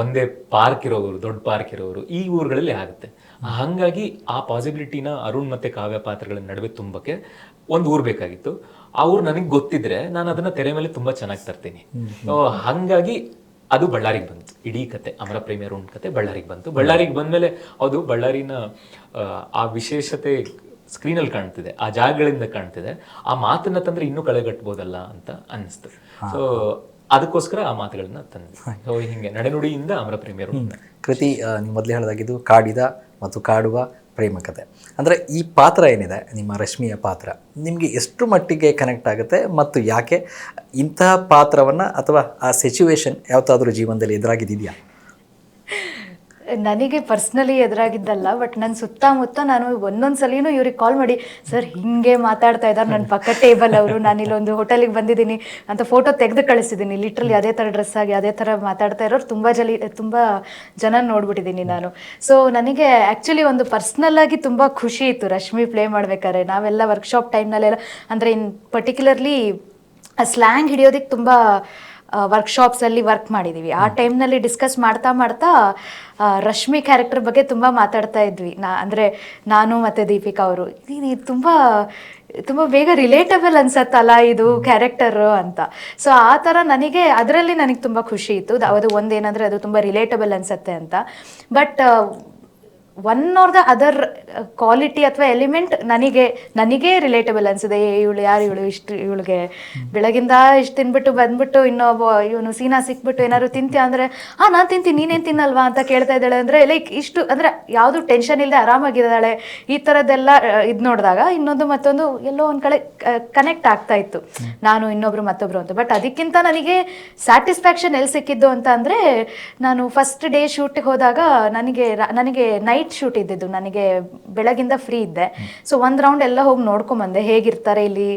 ಒಂದೇ ಪಾರ್ಕ್ ಇರೋ ಊರು, ದೊಡ್ಡ ಪಾರ್ಕ್ ಇರೋ ಊರು, ಈ ಊರುಗಳಲ್ಲಿ ಆಗುತ್ತೆ. ಹಾಗಾಗಿ ಆ ಪಾಸಿಬಿಲಿಟಿನ ಅರುಣ್ ಮತ್ತೆ ಕಾವ್ಯ ಪಾತ್ರಗಳ ನಡುವೆ ತುಂಬಕ್ಕೆ ಒಂದು ಊರು ಬೇಕಾಗಿತ್ತು. ಆ ಊರು ನನಗೆ ಗೊತ್ತಿದ್ರೆ ನಾನು ಅದನ್ನ ತೆರೆ ಮೇಲೆ ತುಂಬಾ ಚೆನ್ನಾಗಿ ತರ್ತೀನಿ. ಹಾಗಾಗಿ ಅದು ಬಳ್ಳಾರಿಗೆ ಬಂತು. ಇಡೀ ಕತೆ ಅಮರ ಪ್ರೇಮಿ ಅರುಣ್ ಕತೆ ಬಳ್ಳಾರಿಗೆ ಬಂತು. ಬಳ್ಳಾರಿಗೆ ಬಂದ್ಮೇಲೆ ಹೌದು, ಬಳ್ಳಾರಿನ ಆ ವಿಶೇಷತೆ ಸ್ಕ್ರೀನಲ್ಲಿ ಕಾಣ್ತಿದೆ, ಆ ಜಾಗಗಳಿಂದ ಕಾಣ್ತಿದೆ. ಆ ಮಾತನ್ನ ತಂದ್ರೆ ಇನ್ನೂ ಕಳೆಗಟ್ಬೋದಲ್ಲ ಅಂತ ಅನ್ನಿಸ್ತು. ಸೊ ಅದಕ್ಕೋಸ್ಕರ ಆ ಮಾತುಗಳನ್ನ ತಂದೆ. ಸೊ ಹಿಂಗೆ ನಡೆನುಡಿಯಿಂದ ಅಮರ ಪ್ರೇಮಿ ಅರುಣ್ ಕೃತಿ. ನೀವು ಮೊದಲೇ ಹೇಳಿದಾಗಿದ್ದು ಕಾಡಿದ ಮತ್ತು ಕಾಡುವ ಪ್ರೇಮ ಕಥೆ. ಅಂದರೆ ಈ ಪಾತ್ರ ಏನಿದೆ, ನಿಮ್ಮ ರಶ್ಮಿಯ ಪಾತ್ರ, ನಿಮಗೆ ಎಷ್ಟು ಮಟ್ಟಿಗೆ ಕನೆಕ್ಟ್ ಆಗುತ್ತೆ ಮತ್ತು ಯಾಕೆ? ಇಂತಹ ಪಾತ್ರವನ್ನು ಅಥವಾ ಆ ಸಿಚುವೇಶನ್ ಯಾವತ್ತಾದರೂ ಜೀವನದಲ್ಲಿ ಎದುರಾಗಿದೆಯಾ? ನನಗೆ ಪರ್ಸ್ನಲಿ ಎದುರಾಗಿದ್ದಲ್ಲ, ಬಟ್ ನನ್ನ ಸುತ್ತಮುತ್ತ ನಾನು ಒಂದೊಂದು ಸಲಿನೂ ಇವ್ರಿಗೆ ಕಾಲ್ ಮಾಡಿ, ಸರ್ ಹಿಂಗೆ ಮಾತಾಡ್ತಾ ಇದ್ದಾರೆ ನನ್ನ ಪಕ್ಕ ಟೇಬಲ್ ಅವರು, ನಾನು ಇಲ್ಲೊಂದು ಹೋಟೆಲಿಗೆ ಬಂದಿದ್ದೀನಿ ಅಂತ ಫೋಟೋ ತೆಗೆದು ಕಳಿಸಿದ್ದೀನಿ. ಲಿಟ್ರಲಿ ಅದೇ ಥರ ಡ್ರೆಸ್ ಆಗಿ ಅದೇ ಥರ ಮಾತಾಡ್ತಾ ಇರೋರು ತುಂಬ ಜನ ನೋಡ್ಬಿಟ್ಟಿದ್ದೀನಿ ನಾನು. ಸೊ ನನಗೆ ಆ್ಯಕ್ಚುಲಿ ಒಂದು ಪರ್ಸ್ನಲ್ ಆಗಿ ತುಂಬ ಖುಷಿ ಇತ್ತು ರಶ್ಮಿ ಪ್ಲೇ ಮಾಡ್ಬೇಕಾದ್ರೆ. ನಾವೆಲ್ಲ ವರ್ಕ್ಶಾಪ್ ಟೈಮ್ನಲ್ಲೆಲ್ಲ ಅಂದರೆ ಇನ್ ಪರ್ಟಿಕ್ಯುಲರ್ಲಿ ಸ್ಲ್ಯಾಂಗ್ ಹಿಡಿಯೋದಕ್ಕೆ ತುಂಬ ವರ್ಕ್ಶಾಪ್ಸಲ್ಲಿ ವರ್ಕ್ ಮಾಡಿದ್ದೀವಿ. ಆ ಟೈಮ್ನಲ್ಲಿ ಡಿಸ್ಕಸ್ ಮಾಡ್ತಾ ರಶ್ಮಿ ಕ್ಯಾರೆಕ್ಟರ್ ಬಗ್ಗೆ ತುಂಬ ಮಾತಾಡ್ತಾ ಇದ್ವಿ. ಅಂದರೆ ನಾನು ಮತ್ತು ದೀಪಿಕಾ ಅವರು, ಇದು ತುಂಬ ಬೇಗ ರಿಲೇಟಬಲ್ ಅನ್ಸತ್ತಲ್ಲ ಇದು ಕ್ಯಾರೆಕ್ಟರು ಅಂತ. ಸೊ ಆ ಥರ ಅದರಲ್ಲಿ ನನಗೆ ತುಂಬ ಖುಷಿ ಇತ್ತು. ಅದು ಒಂದೇನಂದರೆ ಅದು ತುಂಬ ರಿಲೇಟಬಲ್ ಅನ್ಸತ್ತೆ ಅಂತ. But one are the other quality ಅಥವಾ ಎಲಿಮೆಂಟ್ ನನಗೆ ರಿಲೇಟಬಲ್ ಅನ್ಸಿದೆ. ಇವಳು ಯಾರು, ಇವಳಿಗೆ ಬೆಳಗಿಂದ ಇಷ್ಟು ತಿನ್ಬಿಟ್ಟು ಬಂದ್ಬಿಟ್ಟು ಇವನು ಸೀನಾ ಸಿಕ್ಬಿಟ್ಟು ಏನಾದ್ರು ತಿಂತೀಯ ಅಂದರೆ ನಾನು ತಿಂತೀನಿ, ನೀನೇನು ತಿನ್ನಲ್ವಾ ಅಂತ ಕೇಳ್ತಾ ಇದ್ದಾಳೆ. ಅಂದರೆ ಲೈಕ್ ಇಷ್ಟು ಅಂದರೆ ಯಾವುದು ಟೆನ್ಷನ್ ಇಲ್ಲದೆ ಆರಾಮಾಗಿದ್ದಾಳೆ. ಈ ಥರದ್ದೆಲ್ಲ ಇದು ನೋಡಿದಾಗ ಮತ್ತೊಂದು ಎಲ್ಲೋ ಒಂದು ಕಡೆ ಕನೆಕ್ಟ್ ಆಗ್ತಾ ಇತ್ತು, ನಾನು ಇನ್ನೊಬ್ರು ಮತ್ತೊಬ್ರು ಅಂತ. ಬಟ್ ಅದಕ್ಕಿಂತ ನನಗೆ ಸ್ಯಾಟಿಸ್ಫ್ಯಾಕ್ಷನ್ ಎಲ್ಲಿ ಸಿಕ್ಕಿದ್ದು ಅಂತ ಅಂದರೆ, ನಾನು ಫಸ್ಟ್ ಡೇ ಶೂಟಿಗೆ ಹೋದಾಗ ನನಗೆ ನೈಟ್ ಶೂಟ್ ಇದ್ದಿದ್ದು, ನನಗೆ ಬೆಳಗಿಂದ ಫ್ರೀ ಇದ್ದೆ. ಸೊ ಒಂದು ರೌಂಡ್ ಎಲ್ಲ ಹೋಗಿ ನೋಡ್ಕೊಂಬಂದೆ, ಹೇಗಿರ್ತಾರೆ ಇಲ್ಲಿ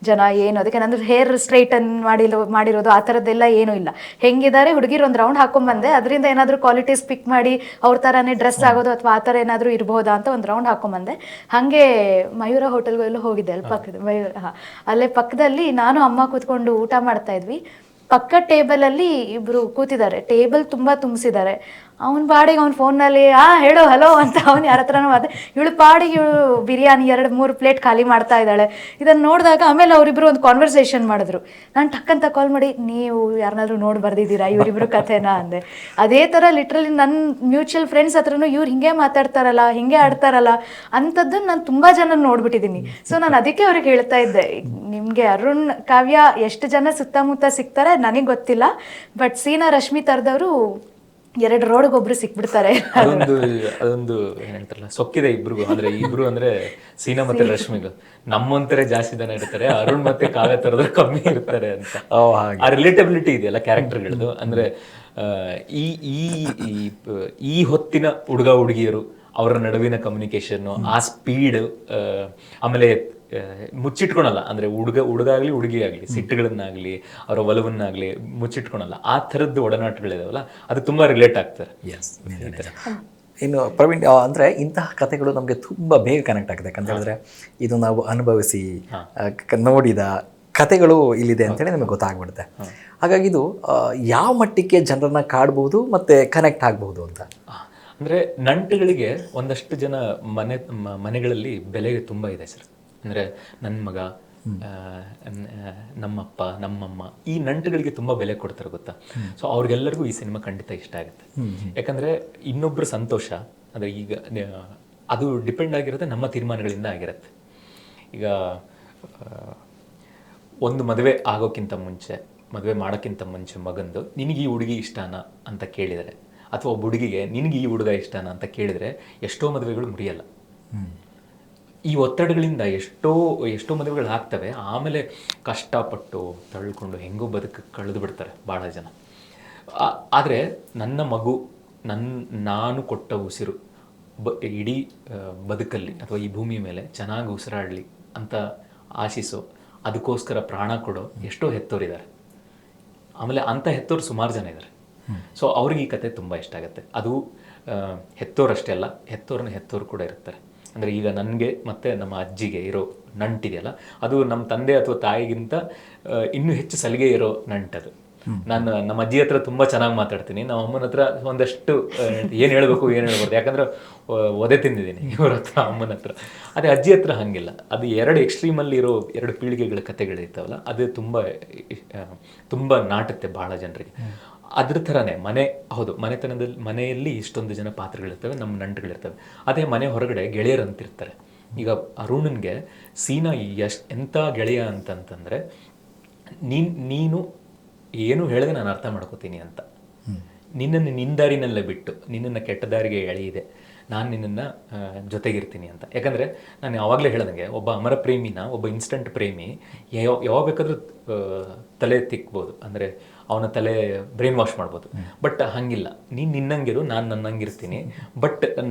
ಜನ, ಏನು ಅದಕ್ಕೆ ನಂದು ಹೇರ್ ಸ್ಟ್ರೈಟನ್ ಮಾಡಿರೋದು ಆ ಥರದ್ದೆಲ್ಲ ಏನೂ ಇಲ್ಲ, ಹೆಂಗಿದ್ದಾರೆ ಹುಡುಗಿರು ಒಂದು ರೌಂಡ್ ಹಾಕೊಂಬಂದೆ. ಅದರಿಂದ ಏನಾದರೂ ಕ್ವಾಲಿಟೀಸ್ ಪಿಕ್ ಮಾಡಿ ಅವ್ರ ಥರನೇ ಡ್ರೆಸ್ ಆಗೋದು ಅಥವಾ ಆ ಥರ ಏನಾದರೂ ಇರ್ಬೋದಾ ಅಂತ ಒಂದು ರೌಂಡ್ ಹಾಕೊಂಬಂದೆ. ಹಾಗೆ ಮಯೂರ ಹೋಟೆಲ್ಗೂ ಎಲ್ಲ ಹೋಗಿದ್ದೆ, ಅಲ್ಲಿ ಪಕ್ಕದ ಅಲ್ಲೇ ಪಕ್ಕದಲ್ಲಿ ನಾನು ಅಮ್ಮ ಕೂತ್ಕೊಂಡು ಊಟ ಮಾಡ್ತಾ ಇದ್ವಿ. ಪಕ್ಕ ಟೇಬಲಲ್ಲಿ ಇಬ್ಬರು ಕೂತಿದ್ದಾರೆ, ಟೇಬಲ್ ತುಂಬ ತುಂಬಿಸಿದ್ದಾರೆ. ಅವ್ನ ಬಾಡಿಗೆ ಅವ್ನ ಫೋನ್ನಲ್ಲಿ ಹೇಳೋ ಹಲೋ ಅಂತ ಅವ್ನು ಯಾರ ಹತ್ರನೂ ಇವಳು ಪಾಡಿಗೆ ಇವಳು ಬಿರಿಯಾನಿ 2-3 ಪ್ಲೇಟ್ ಖಾಲಿ ಮಾಡ್ತಾ ಇದ್ದಾಳೆ. ಇದನ್ನು ನೋಡಿದಾಗ ಆಮೇಲೆ ಅವರಿಬ್ಬರು ಒಂದು ಕಾನ್ವರ್ಸೇಷನ್ ಮಾಡಿದ್ರು. ನಾನು ಟಕ್ಕಂತ ಕಾಲ್ ಮಾಡಿ, ನೀವು ಯಾರನ್ನಾದ್ರೂ ನೋಡಿ ಬರ್ದಿದ್ದೀರಾ ಇವರಿಬ್ಬರು ಕಥೆನಾ ಅಂದೆ. ಅದೇ ಥರ ಲಿಟ್ರಲಿ ನನ್ನ ಮ್ಯೂಚುವಲ್ ಫ್ರೆಂಡ್ಸ್ ಹತ್ರನೂ ಇವ್ರು ಹಿಂಗೆ ಮಾತಾಡ್ತಾರಲ್ಲ, ಹಿಂಗೆ ಆಡ್ತಾರಲ್ಲ ಅಂಥದ್ದನ್ನು ನಾನು ತುಂಬ ಜನ ನೋಡ್ಬಿಟ್ಟಿದ್ದೀನಿ. ಸೊ ನಾನು ಅದಕ್ಕೆ ಅವ್ರಿಗೆ ಹೇಳ್ತಾ ಇದ್ದೆ, ನಿಮಗೆ ಅರುಣ್ ಕಾವ್ಯ ಎಷ್ಟು ಜನ ಸುತ್ತಮುತ್ತ ಸಿಗ್ತಾರೆ ನನಗೆ ಗೊತ್ತಿಲ್ಲ, ಬಟ್ ಸೀನಾ ರಶ್ಮಿ ಥರದವರು 2 ರೋಡ್ಗೆ ಒಬ್ರು ಸಿಕ್ಬಿಡ್ತಾರೆ. ಅದೊಂದು ಏನಂತಾರಲ್ಲ ಸೊಕ್ಕಿದೆ ಇಬ್ರಿಗೂ. ಅಂದ್ರೆ ಇಬ್ರು ಅಂದ್ರೆ ಸೀನಾ ಮತ್ತೆ ರಶ್ಮಿಗೂ ನಮ್ಮಂತಾರೆ ಜಾಸ್ತಿ ಜನ ಇರ್ತಾರೆ, ಅರುಣ್ ಮತ್ತೆ ಕಾವ್ಯ ತರದ್ರೆ ಕಮ್ಮಿ ಇರ್ತಾರೆ ಅಂತ. ಆ ರಿಲೇಟಬಿಲಿಟಿ ಇದೆಯಲ್ಲ ಕ್ಯಾರೆಕ್ಟರ್ಗಳದ್ದು. ಅಂದ್ರೆ ಈ ಹೊತ್ತಿನ ಹುಡುಗ ಹುಡುಗಿಯರು, ಅವರ ನಡುವಿನ ಕಮ್ಯುನಿಕೇಶನ್, ಆ ಸ್ಪೀಡ್, ಆಮೇಲೆ ಮುಚ್ಚಿಟ್ಕೊಳಲ್ಲ. ಅಂದ್ರೆ ಹುಡುಗ ಆಗ್ಲಿ ಹುಡುಗಿ ಆಗ್ಲಿ ಸಿಟ್ಟುಗಳನ್ನಾಗ್ಲಿ ಅವರ ಒಲವನ್ನಾಗ್ಲಿ ಮುಚ್ಚಿಟ್ಕೊಳಲ್ಲ. ಆ ಥರದ್ದು ಒಡನಾಟಗಳಿದಾವಲ್ಲ, ಅದು ತುಂಬಾ ರಿಲೇಟ್ ಆಗ್ತಾರೆ. ಇನ್ನು ಪ್ರವೀಣ್, ಅಂದರೆ ಇಂತಹ ಕಥೆಗಳು ನಮಗೆ ತುಂಬ ಬೇಗ ಕನೆಕ್ಟ್ ಆಗುತ್ತೆ. ಯಾಕಂತ ಹೇಳಿದ್ರೆ ಇದು ನಾವು ಅನುಭವಿಸಿ ನೋಡಿದ ಕಥೆಗಳು ಇಲ್ಲಿದೆ ಅಂತೇಳಿ ನಮಗೆ ಗೊತ್ತಾಗ್ಬಿಡುತ್ತೆ. ಹಾಗಾಗಿ ಇದು ಯಾವ ಮಟ್ಟಿಗೆ ಜನರನ್ನ ಕಾಡ್ಬೋದು ಮತ್ತು ಕನೆಕ್ಟ್ ಆಗ್ಬೋದು ಅಂತ. ಅಂದರೆ ನಂಟುಗಳಿಗೆ ಒಂದಷ್ಟು ಜನ ಮನೆಗಳಲ್ಲಿ ಬೆಲೆ ತುಂಬ ಇದೆ ಸರ್. ಅಂದರೆ ನನ್ನ ಮಗ, ನಮ್ಮಪ್ಪ, ನಮ್ಮಮ್ಮ, ಈ ನಂಟುಗಳಿಗೆ ತುಂಬ ಬೆಲೆ ಕೊಡ್ತಾರೆ ಗೊತ್ತಾ. ಸೊ ಅವ್ರಿಗೆಲ್ಲರಿಗೂ ಈ ಸಿನಿಮಾ ಖಂಡಿತ ಇಷ್ಟ ಆಗುತ್ತೆ. ಯಾಕಂದರೆ ಇನ್ನೊಬ್ಬರ ಸಂತೋಷ ಅಂದರೆ ಈಗ ಅದು ಡಿಪೆಂಡ್ ಆಗಿರುತ್ತೆ ನಮ್ಮ ತೀರ್ಮಾನಗಳಿಂದ ಆಗಿರುತ್ತೆ. ಈಗ ಒಂದು ಮದುವೆ ಆಗೋಕ್ಕಿಂತ ಮುಂಚೆ, ಮದುವೆ ಮಾಡೋಕ್ಕಿಂತ ಮುಂಚೆ ಮಗಂದು ನಿನಗೆ ಈ ಹುಡುಗಿ ಇಷ್ಟನಾ ಅಂತ ಕೇಳಿದರೆ ಅಥವಾ ಒಬ್ಬ ಹುಡುಗಿಗೆ ನಿನಗೆ ಈ ಹುಡುಗ ಇಷ್ಟನಾ ಅಂತ ಕೇಳಿದರೆ ಎಷ್ಟೋ ಮದುವೆಗಳು ಮುರಿಯಲ್ಲ. ಈ ಒತ್ತಡಗಳಿಂದ ಎಷ್ಟೋ ಮದುವೆಗಳು ಆಗ್ತವೆ. ಆಮೇಲೆ ಕಷ್ಟಪಟ್ಟು ತಳ್ಕೊಂಡು ಹೆಂಗೋ ಕಳೆದು ಬಿಡ್ತಾರೆ ಭಾಳ ಜನ. ಆದರೆ ನನ್ನ ಮಗು ನಾನು ಕೊಟ್ಟ ಉಸಿರು ಇಡೀ ಬದುಕಲ್ಲಿ ಅಥವಾ ಈ ಭೂಮಿ ಮೇಲೆ ಚೆನ್ನಾಗಿ ಉಸಿರಾಡಲಿ ಅಂತ ಆಶಿಸೋ, ಅದಕ್ಕೋಸ್ಕರ ಪ್ರಾಣ ಕೊಡೋ ಎಷ್ಟೋ ಹೆತ್ತೋರಿದ್ದಾರೆ. ಆಮೇಲೆ ಅಂಥ ಹೆತ್ತೋರು ಸುಮಾರು ಜನ ಇದ್ದಾರೆ. ಸೊ ಅವ್ರಿಗೆ ಈ ಕತೆ ತುಂಬ ಇಷ್ಟ ಆಗುತ್ತೆ. ಅದು ಹೆತ್ತೋರಷ್ಟೇ ಅಲ್ಲ, ಹೆತ್ತೋರು ಕೂಡ ಇರ್ತಾರೆ. ಅಂದರೆ ಈಗ ನನಗೆ ಮತ್ತು ನಮ್ಮ ಅಜ್ಜಿಗೆ ಇರೋ ನಂಟಿದೆಯಲ್ಲ, ಅದು ನಮ್ಮ ತಂದೆ ಅಥವಾ ತಾಯಿಗಿಂತ ಇನ್ನೂ ಹೆಚ್ಚು ಸಲಿಗೆ ಇರೋ ನಂಟದು. ನಾನು ನಮ್ಮ ಅಜ್ಜಿ ಹತ್ರ ತುಂಬ ಚೆನ್ನಾಗಿ ಮಾತಾಡ್ತೀನಿ. ನಮ್ಮ ಅಮ್ಮನ ಹತ್ರ ಒಂದಷ್ಟು ಏನು ಹೇಳ್ಬಾರ್ದು, ಯಾಕಂದ್ರೆ ಒದೆ ತಿಂದಿದ್ದೀನಿ ಇವ್ರ ಹತ್ರ, ಅಮ್ಮನ ಹತ್ರ. ಅದೇ ಅಜ್ಜಿ ಹತ್ರ ಹಾಗಿಲ್ಲ. ಅದು ಎರಡು ಎಕ್ಸ್ಟ್ರೀಮಲ್ಲಿ ಇರೋ ಎರಡು ಪೀಳಿಗೆಗಳ ಕಥೆಗಳಿರ್ತಾವಲ್ಲ, ಅದು ತುಂಬ ನಾಟುತ್ತೆ ಭಾಳ ಜನರಿಗೆ. ಅದ್ರ ಥರನೇ ಹೌದು, ಮನೆಯಲ್ಲಿ ಇಷ್ಟೊಂದು ಜನ ಪಾತ್ರಗಳಿರ್ತವೆ, ನಮ್ಮ ನಂಟುಗಳಿರ್ತವೆ. ಅದೇ ಮನೆ ಹೊರಗಡೆ ಗೆಳೆಯರಂತಿರ್ತಾರೆ. ಈಗ ಅರುಣನ್ಗೆ ಸೀನಾ ಎಂಥ ಗೆಳೆಯ ಅಂತಂತಂದರೆ, ನೀನು ಏನು ಹೇಳಿದ್ರೆ ನಾನು ಅರ್ಥ ಮಾಡ್ಕೋತೀನಿ ಅಂತ, ನಿನ್ನನ್ನು ನಿಂದಾರಿನಲ್ಲೇ ಬಿಟ್ಟು ನಿನ್ನನ್ನು ಕೆಟ್ಟ ದಾರಿಗೆ ಎಳೆಯಿದೆ, ನಾನು ನಿನ್ನನ್ನು ಜೊತೆಗಿರ್ತೀನಿ ಅಂತ. ಯಾಕಂದರೆ ನಾನು ಯಾವಾಗಲೇ ಹೇಳ್ದಂಗೆ, ಒಬ್ಬ ಅಮರ ಪ್ರೇಮಿನ, ಒಬ್ಬ ಇನ್ಸ್ಟಂಟ್ ಪ್ರೇಮಿ ಯಾವಾಗ ಬೇಕಾದ್ರೂ ತಲೆ ತಿಕ್ಬೋದು, ಅಂದರೆ ಅವನ ತಲೆ ಬ್ರೈನ್ ವಾಶ್ ಮಾಡ್ಬೋದು. ಬಟ್ ಹಾಗಿಲ್ಲ, ನೀನು ನಿನ್ನಂಗಿರು, ನಾನು ನನ್ನಂಗಿರ್ತೀನಿ. ಬಟ್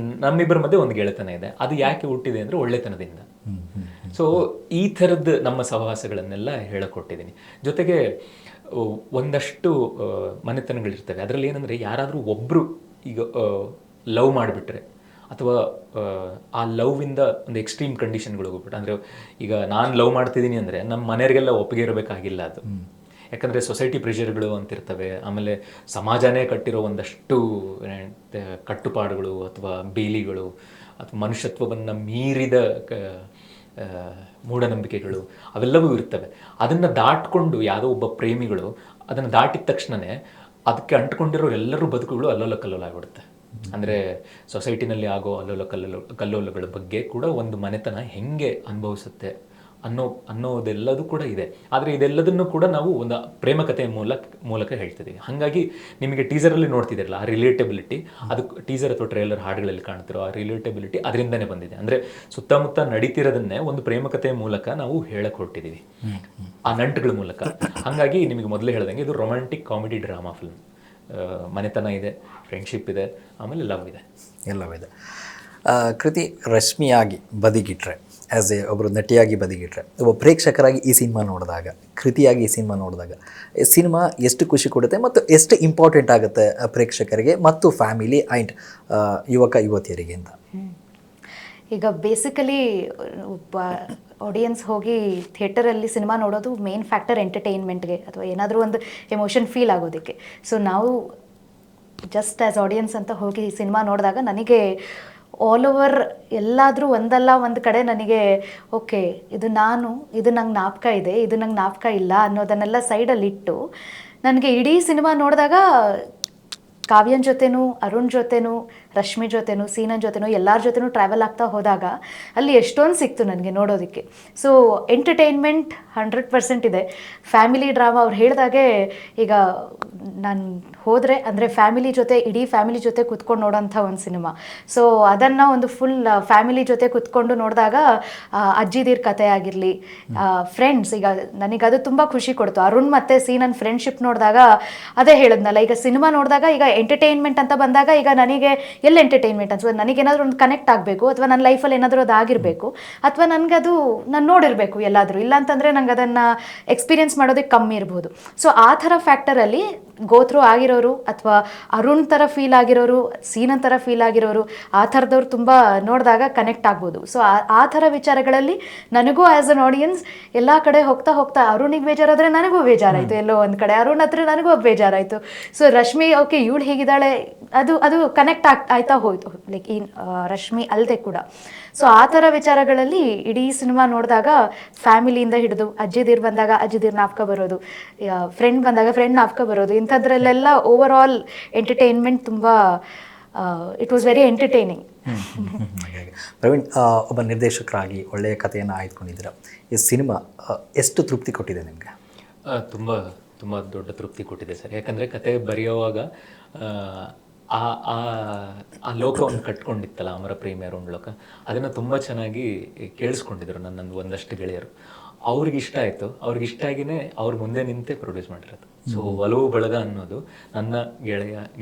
ನಮ್ಮಿಬ್ಬರ ಮಧ್ಯೆ ಒಂದು ಗೆಳೆತನ ಇದೆ. ಅದು ಯಾಕೆ ಹುಟ್ಟಿದೆ ಅಂದರೆ ಒಳ್ಳೆತನದಿಂದ. ಸೊ ಈ ಥರದ್ದು ನಮ್ಮ ಸಹವಾಸಗಳನ್ನೆಲ್ಲ ಹೇಳಿಕೊಟ್ಟಿದ್ದೀನಿ. ಜೊತೆಗೆ ಒಂದಷ್ಟು ಮನೆತನಗಳಿರ್ತವೆ. ಅದರಲ್ಲಿ ಏನಂದರೆ, ಯಾರಾದರೂ ಒಬ್ಬರು ಈಗ ಲವ್ ಮಾಡಿಬಿಟ್ರೆ, ಅಥವಾ ಆ ಲವ್ವಿಂದ ಒಂದು ಎಕ್ಸ್ಟ್ರೀಮ್ ಕಂಡೀಷನ್ಗಳು ಹೋಗ್ಬಿಟ್ಟು, ಅಂದರೆ ಈಗ ನಾನು ಲವ್ ಮಾಡ್ತಿದ್ದೀನಿ ಅಂದರೆ ನಮ್ಮ ಮನೆಯವರಿಗೆಲ್ಲ ಒಪ್ಪಿಗೆ ಇರಬೇಕಾಗಿಲ್ಲ ಅದು. ಯಾಕಂದರೆ ಸೊಸೈಟಿ ಪ್ರೆಷರ್ಗಳು ಅಂತಿರ್ತವೆ. ಆಮೇಲೆ ಸಮಾಜನೇ ಕಟ್ಟಿರೋ ಒಂದಷ್ಟು ಕಟ್ಟುಪಾಡುಗಳು ಅಥವಾ ಬೇಲಿಗಳು ಅಥವಾ ಮನುಷ್ಯತ್ವವನ್ನು ಮೀರಿದ ಮೂಢನಂಬಿಕೆಗಳು ಅವೆಲ್ಲವೂ ಇರ್ತವೆ. ಅದನ್ನು ದಾಟ್ಕೊಂಡು ಯಾವುದೋ ಒಬ್ಬ ಪ್ರೇಮಿಗಳು ಅದನ್ನು ದಾಟಿದ ತಕ್ಷಣವೇ ಅದಕ್ಕೆ ಅಂಟ್ಕೊಂಡಿರೋ ಎಲ್ಲರೂ ಬದುಕುಗಳು ಅಲ್ಲೋಲ ಕಲ್ಲೋಲ ಆಗಿಬಿಡುತ್ತೆ. ಅಂದರೆ ಸೊಸೈಟಿನಲ್ಲಿ ಆಗೋ ಕಲ್ಲೋಲಗಳ ಬಗ್ಗೆ ಕೂಡ ಒಂದು ಮನೆತನ ಹೆಂಗೆ ಅನುಭವಿಸುತ್ತೆ ಅನ್ನೋದೆಲ್ಲದೂ ಕೂಡ ಇದೆ. ಆದರೆ ಇದೆಲ್ಲದನ್ನು ಕೂಡ ನಾವು ಒಂದು ಪ್ರೇಮ ಕಥೆಯ ಮೂಲಕ ಹೇಳ್ತಿದ್ದೀವಿ. ಹಾಗಾಗಿ ನಿಮಗೆ ಟೀಸರಲ್ಲಿ ನೋಡ್ತಿದ್ದೀರಲ್ಲ, ಆ ರಿಲೇಟಬಿಲಿಟಿ, ಅದು ಟೀಸರ್ ಅಥವಾ ಟ್ರೇಲರ್ ಹಾಡುಗಳಲ್ಲಿ ಕಾಣ್ತಿರೋ ಆ ರಿಲೇಟಬಿಲಿಟಿ ಅದರಿಂದನೇ ಬಂದಿದೆ. ಅಂದರೆ ಸುತ್ತಮುತ್ತ ನಡೀತಿರೋದನ್ನೇ ಒಂದು ಪ್ರೇಮ ಕಥೆಯ ಮೂಲಕ ನಾವು ಹೇಳಕ್ಕೆ ಹೊರಟಿದ್ದೀವಿ, ಆ ನಂಟುಗಳ ಮೂಲಕ. ಹಾಗಾಗಿ ನಿಮಗೆ ಮೊದಲೇ ಹೇಳ್ದಂಗೆ ಇದು ರೊಮ್ಯಾಂಟಿಕ್ ಕಾಮಿಡಿ ಡ್ರಾಮಾ ಫಿಲ್ಮ್. ಮನೆತನ ಇದೆ, ಫ್ರೆಂಡ್ಶಿಪ್ ಇದೆ, ಆಮೇಲೆ ಲವ್ ಇದೆ, ಎಲ್ಲವಿದೆ. ಕೃತಿ ರಶ್ಮಿಯಾಗಿ ಬದಿಗಿಟ್ರೆ, ಆ್ಯಸ್ ಎ ಒಬ್ಬರು ನಟಿಯಾಗಿ ಬದಿಗಿಟ್ರೆ, ಒಬ್ಬ ಪ್ರೇಕ್ಷಕರಾಗಿ ಈ ಸಿನಿಮಾ ನೋಡಿದಾಗ, ಕೃತಿಯಾಗಿ ಈ ಸಿನಿಮಾ ನೋಡಿದಾಗ ಈ ಸಿನಿಮಾ ಎಷ್ಟು ಖುಷಿ ಕೊಡುತ್ತೆ ಮತ್ತು ಎಷ್ಟು ಇಂಪಾರ್ಟೆಂಟ್ ಆಗುತ್ತೆ ಪ್ರೇಕ್ಷಕರಿಗೆ ಮತ್ತು ಫ್ಯಾಮಿಲಿ ಆ್ಯಂಡ್ ಯುವಕ ಯುವತಿಯರಿಗೆ ಅಂತ? ಈಗ ಬೇಸಿಕಲಿ ಒಬ್ಬ ಆಡಿಯನ್ಸ್ ಹೋಗಿ ಥಿಯೇಟರಲ್ಲಿ ಸಿನಿಮಾ ನೋಡೋದು ಮೇನ್ ಫ್ಯಾಕ್ಟರ್ ಎಂಟರ್ಟೈನ್ಮೆಂಟ್ಗೆ, ಅಥವಾ ಏನಾದರೂ ಒಂದು ಎಮೋಷನ್ ಫೀಲ್ ಆಗೋದಕ್ಕೆ. ಸೊ ನಾವು ಜಸ್ಟ್ ಆ್ಯಸ್ ಆಡಿಯನ್ಸ್ ಅಂತ ಹೋಗಿ ಸಿನಿಮಾ ನೋಡಿದಾಗ ನನಗೆ ಆಲ್ ಓವರ್ ಎಲ್ಲಾದರೂ ಒಂದಲ್ಲ ಒಂದು ಕಡೆ ನನಗೆ ಓಕೆ, ಇದು ನಂಗೆ ಜ್ಞಾಪಕ ಇದೆ, ಇದು ನಂಗೆ ಜ್ಞಾಪಕ ಇಲ್ಲ ಅನ್ನೋದನ್ನೆಲ್ಲ ಸೈಡಲ್ಲಿಟ್ಟು ನನಗೆ ಇಡೀ ಸಿನಿಮಾ ನೋಡಿದಾಗ ಕಾವ್ಯನ ಜೊತೆನೂ, ಅರುಣ್ ಜೊತೆನೂ, ರಶ್ಮಿ ಜೊತೆನೂ, ಸೀನನ್ ಜೊತೆನೂ, ಎಲ್ಲರ ಜೊತೆನೂ ಟ್ರಾವೆಲ್ ಆಗ್ತಾ ಹೋದಾಗ ಅಲ್ಲಿ ಎಷ್ಟೊಂದು ಸಿಕ್ತು ನನಗೆ ನೋಡೋದಕ್ಕೆ. ಸೊ ಎಂಟರ್ಟೈನ್ಮೆಂಟ್ 100% ಇದೆ. ಫ್ಯಾಮಿಲಿ ಡ್ರಾಮಾ ಅವ್ರು ಹೇಳಿದಾಗೆ, ಈಗ ನಾನು ಹೋದರೆ ಅಂದರೆ ಇಡೀ ಫ್ಯಾಮಿಲಿ ಜೊತೆ ಕೂತ್ಕೊಂಡು ನೋಡೋಂಥ ಒಂದು ಸಿನಿಮಾ. ಸೊ ಅದನ್ನು ಒಂದು ಫುಲ್ ಫ್ಯಾಮಿಲಿ ಜೊತೆ ಕೂತ್ಕೊಂಡು ನೋಡಿದಾಗ ಅಜ್ಜಿದಿರ ಕತೆ ಆಗಿರಲಿ, ಫ್ರೆಂಡ್ಸ್, ಈಗ ನನಗದು ತುಂಬ ಖುಷಿ ಕೊಡ್ತು. ಅರುಣ್ ಮತ್ತು ಸೀನನ್ ಫ್ರೆಂಡ್ಶಿಪ್ ನೋಡಿದಾಗ ಅದೇ ಹೇಳಿದ್ನಲ್ಲ, ಈಗ ಸಿನಿಮಾ ನೋಡಿದಾಗ ಈಗ ಎಂಟರ್ಟೈನ್ಮೆಂಟ್ ಅಂತ ಬಂದಾಗ ಈಗ ನನಗೆ ಎಲ್ಲಿ ಎಂಟರ್ಟೈನ್ಮೆಂಟ್ ಅನ್ಸುತ್ತೆ, ನನಗೇನಾದರೂ ಒಂದು ಕನೆಕ್ಟ್ ಆಗಬೇಕು, ಅಥವಾ ನನ್ನ ಲೈಫಲ್ಲಿ ಏನಾದರೂ ಅದು ಆಗಿರಬೇಕು, ಅಥವಾ ನನಗದು ನಾನು ನೋಡಿರಬೇಕು ಎಲ್ಲಾದರೂ. ಇಲ್ಲ ಅಂತಂದರೆ ನಂಗೆ ಅದನ್ನು ಎಕ್ಸ್ಪೀರಿಯನ್ಸ್ ಮಾಡೋದಕ್ಕೆ ಕಮ್ಮಿ ಇರ್ಬೋದು. ಸೊ ಆ ಥರ ಫ್ಯಾಕ್ಟರಲ್ಲಿ ಗೋತ್ರು ಆಗಿರೋರು, ಅಥವಾ ಅರುಣ್ ಥರ ಫೀಲ್ ಆಗಿರೋರು, ಸೀನನ್ ಥರ ಫೀಲ್ ಆಗಿರೋರು, ಆ ಥರದವ್ರು ತುಂಬ ನೋಡಿದಾಗ ಕನೆಕ್ಟ್ ಆಗ್ಬೋದು. ಸೊ ಆ ಥರ ವಿಚಾರಗಳಲ್ಲಿ ನನಗೂ ಆ್ಯಸ್ ಅನ್ ಆಡಿಯನ್ಸ್ ಎಲ್ಲ ಕಡೆ ಹೋಗ್ತಾ ಅರುಣಿಗೆ ಬೇಜಾರಾದರೆ ನನಗೂ ಬೇಜಾರಾಯಿತು, ಎಲ್ಲೋ ಒಂದು ಕಡೆ ಅರುಣ್ ಹತ್ರ ನನಗೂ ಬೇಜಾರಾಯಿತು. ಸೊ ರಶ್ಮಿ ಓಕೆ ಇವಳು ಹೀಗಿದ್ದಾಳೆ, ಅದು ಕನೆಕ್ಟ್ ಆಯ್ತಾ ಹೋಯ್ತು, ಲೈಕ್ ಈ ರಶ್ಮಿ ಅಲ್ಲದೆ ಕೂಡ. ಸೊ ಆ ಥರ ವಿಚಾರಗಳಲ್ಲಿ ಇಡೀ ಸಿನಿಮಾ ನೋಡಿದಾಗ ಫ್ಯಾಮಿಲಿಯಿಂದ ಹಿಡಿದು ಅಜ್ಜಿದಿರು ಬಂದಾಗ ಅಜ್ಜಿದಿರು ಜ್ಞಾಪಕ ಬರೋದು, ಫ್ರೆಂಡ್ ಬಂದಾಗ ಫ್ರೆಂಡ್ ಜ್ಞಾಪಕ ಬರೋದು, ಇಂಥದ್ರಲ್ಲೆಲ್ಲ ಓವರ್ ಆಲ್ ಎಂಟರ್ಟೈನ್ಮೆಂಟ್ ತುಂಬ it was very entertaining. Praveen, ಒಬ್ಬ ನಿರ್ದೇಶಕರಾಗಿ ಒಳ್ಳೆಯ ಕಥೆಯನ್ನು ಆಯ್ದುಕೊಂಡಿದ್ದೀರಾ. ಈ ಸಿನಿಮಾ ಎಷ್ಟು ತೃಪ್ತಿ ಕೊಟ್ಟಿದೆ ನಿಮಗೆ? ತುಂಬ ತುಂಬ ದೊಡ್ಡ ತೃಪ್ತಿ ಕೊಟ್ಟಿದೆ ಸರ್. ಯಾಕಂದರೆ ಕತೆ ಬರೆಯುವಾಗ ಆ ಆ ಆ ಲೋಕವನ್ನು ಕಟ್ಕೊಂಡಿತ್ತಲ್ಲ ಅಮರ ಪ್ರೇಮಿಯರು ಒಂದು ಲೋಕ, ಅದನ್ನು ತುಂಬ ಚೆನ್ನಾಗಿ ಕೇಳಿಸ್ಕೊಂಡಿದ್ರು ನನ್ನ ಒಂದಷ್ಟು ಗೆಳೆಯರು. ಅವ್ರಿಗೆ ಇಷ್ಟ ಆಯಿತು. ಅವ್ರಿಗೆ ಇಷ್ಟ ಆಗಿನೇ ಅವ್ರ ಮುಂದೆ ನಿಂತೆ ಪ್ರೊಡ್ಯೂಸ್ ಮಾಡಿರೋದು. ಸೊ ಒಲವು ಬಳಗ ಅನ್ನೋದು ನನ್ನ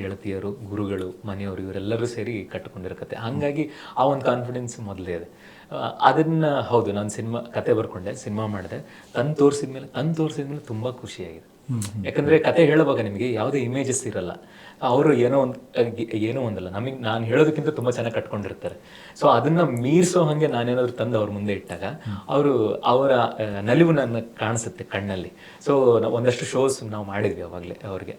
ಗೆಳತಿಯರು, ಗುರುಗಳು, ಮನೆಯವರು ಇವರೆಲ್ಲರೂ ಸೇರಿ ಕಟ್ಟಿಕೊಂಡಿರೋ ಕತೆ. ಹಾಗಾಗಿ ಆ ಒಂದು ಕಾನ್ಫಿಡೆನ್ಸ್ ಮೊದಲೇ ಇದೆ. ಅದನ್ನು ಹೌದು, ನಾನು ಕತೆ ಬರ್ಕೊಂಡೆ, ಸಿನಿಮಾ ಮಾಡಿದೆ. ತಂದು ತೋರಿಸಿದ್ಮೇಲೆ ತುಂಬ ಖುಷಿಯಾಗಿದೆ. ಯಾಕಂದರೆ ಕತೆ ಹೇಳುವಾಗ ನಿಮಗೆ ಯಾವುದೇ ಇಮೇಜಸ್ ಇರಲ್ಲ. ಅವರು ಏನೋ ಒಂದಲ್ಲ, ನಾನು ಹೇಳೋದಕ್ಕಿಂತ ತುಂಬ ಚೆನ್ನಾಗಿ ಕಟ್ಕೊಂಡಿರ್ತಾರೆ. ಸೊ ಅದನ್ನು ಮೀರಿಸೋ ಹಾಗೆ ನಾನೇನಾದರೂ ತಂದು ಅವ್ರ ಮುಂದೆ ಇಟ್ಟಾಗ ಅವರ ನಲಿವು ನನ್ನ ಕಾಣಿಸುತ್ತೆ ಕಣ್ಣಲ್ಲಿ. ಸೊ ಒಂದಷ್ಟು ಶೋಸ್ ನಾವು ಮಾಡಿದ್ವಿ ಅವಾಗಲೇ ಅವ್ರಿಗೆ.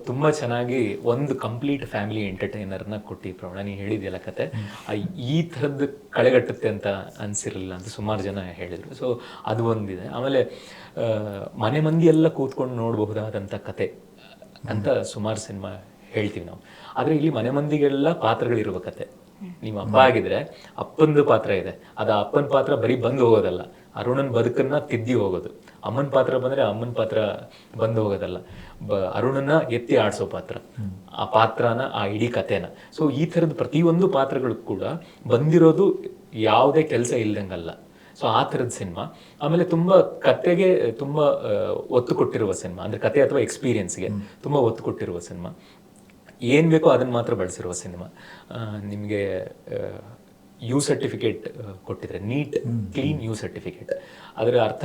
ತುಂಬ ಚೆನ್ನಾಗಿ ಒಂದು ಕಂಪ್ಲೀಟ್ ಫ್ಯಾಮಿಲಿ ಎಂಟರ್ಟೈನರ್ನ ಕೊಟ್ಟು ಪ್ರಮಾಣ. ನೀನು ಹೇಳಿದೆಯಲ್ಲ ಕತೆ, ಈ ಥರದ್ದು ಕಳೆಗಟ್ಟುತ್ತೆ ಅಂತ ಅನಿಸಿರಲಿಲ್ಲ ಅಂತ ಸುಮಾರು ಜನ ಹೇಳಿದರು. ಸೊ ಅದು ಒಂದಿದೆ. ಆಮೇಲೆ ಮನೆ ಮಂದಿ ಎಲ್ಲ ಕೂತ್ಕೊಂಡು ನೋಡಬಹುದಾದಂಥ ಕತೆ ಅಂತ ಸುಮಾರು ಸಿನಿಮಾ ಹೇಳ್ತೀವಿ ನಾವು. ಆದರೆ ಇಲ್ಲಿ ಮನೆ ಮಂದಿಗೆಲ್ಲ ಪಾತ್ರಗಳಿರುವ ಕತೆ. ನಿಮ್ಮ ಅಪ್ಪ ಆಗಿದ್ರೆ ಅಪ್ಪಂದು ಪಾತ್ರ ಇದೆ. ಅದು ಅಪ್ಪನ ಪಾತ್ರ ಬರೀ ಬಂದು ಹೋಗೋದಲ್ಲ, ಅರುಣನ ಬದುಕನ್ನ ತಿದ್ದಿ ಹೋಗೋದು. ಅಮ್ಮನ ಪಾತ್ರ ಬಂದರೆ ಅಮ್ಮನ ಪಾತ್ರ ಬಂದು ಹೋಗೋದಲ್ಲ, ಅರುಣನ ಎತ್ತಿ ಆಡಿಸೋ ಪಾತ್ರ, ಆ ಪಾತ್ರನ, ಆ ಇಡೀ ಕಥೆನ. ಸೊ ಈ ಥರದ ಪ್ರತಿಯೊಂದು ಪಾತ್ರಗಳು ಕೂಡ ಬಂದಿರೋದು ಯಾವುದೇ ಕೆಲಸ ಇಲ್ದಂಗಲ್ಲ. ಸೊ ಆ ಥರದ ಸಿನಿಮಾ. ಆಮೇಲೆ ತುಂಬ ಕತೆಗೆ ತುಂಬ ಒತ್ತು ಕೊಟ್ಟಿರುವ ಸಿನಿಮಾ, ಅಂದರೆ ಕತೆ ಅಥವಾ ಎಕ್ಸ್ಪೀರಿಯನ್ಸ್ಗೆ ತುಂಬ ಒತ್ತು ಕೊಟ್ಟಿರುವ ಸಿನಿಮಾ. ಏನು ಬೇಕೋ ಅದನ್ನು ಮಾತ್ರ ಬಳಸಿರುವ ಸಿನಿಮಾ. ನಿಮಗೆ ಯು ಸರ್ಟಿಫಿಕೇಟ್ ಕೊಟ್ಟಿದ್ರೆ, ನೀಟ್ ಕ್ಲೀನ್ ಯು ಸರ್ಟಿಫಿಕೇಟ್. ಅದರ ಅರ್ಥ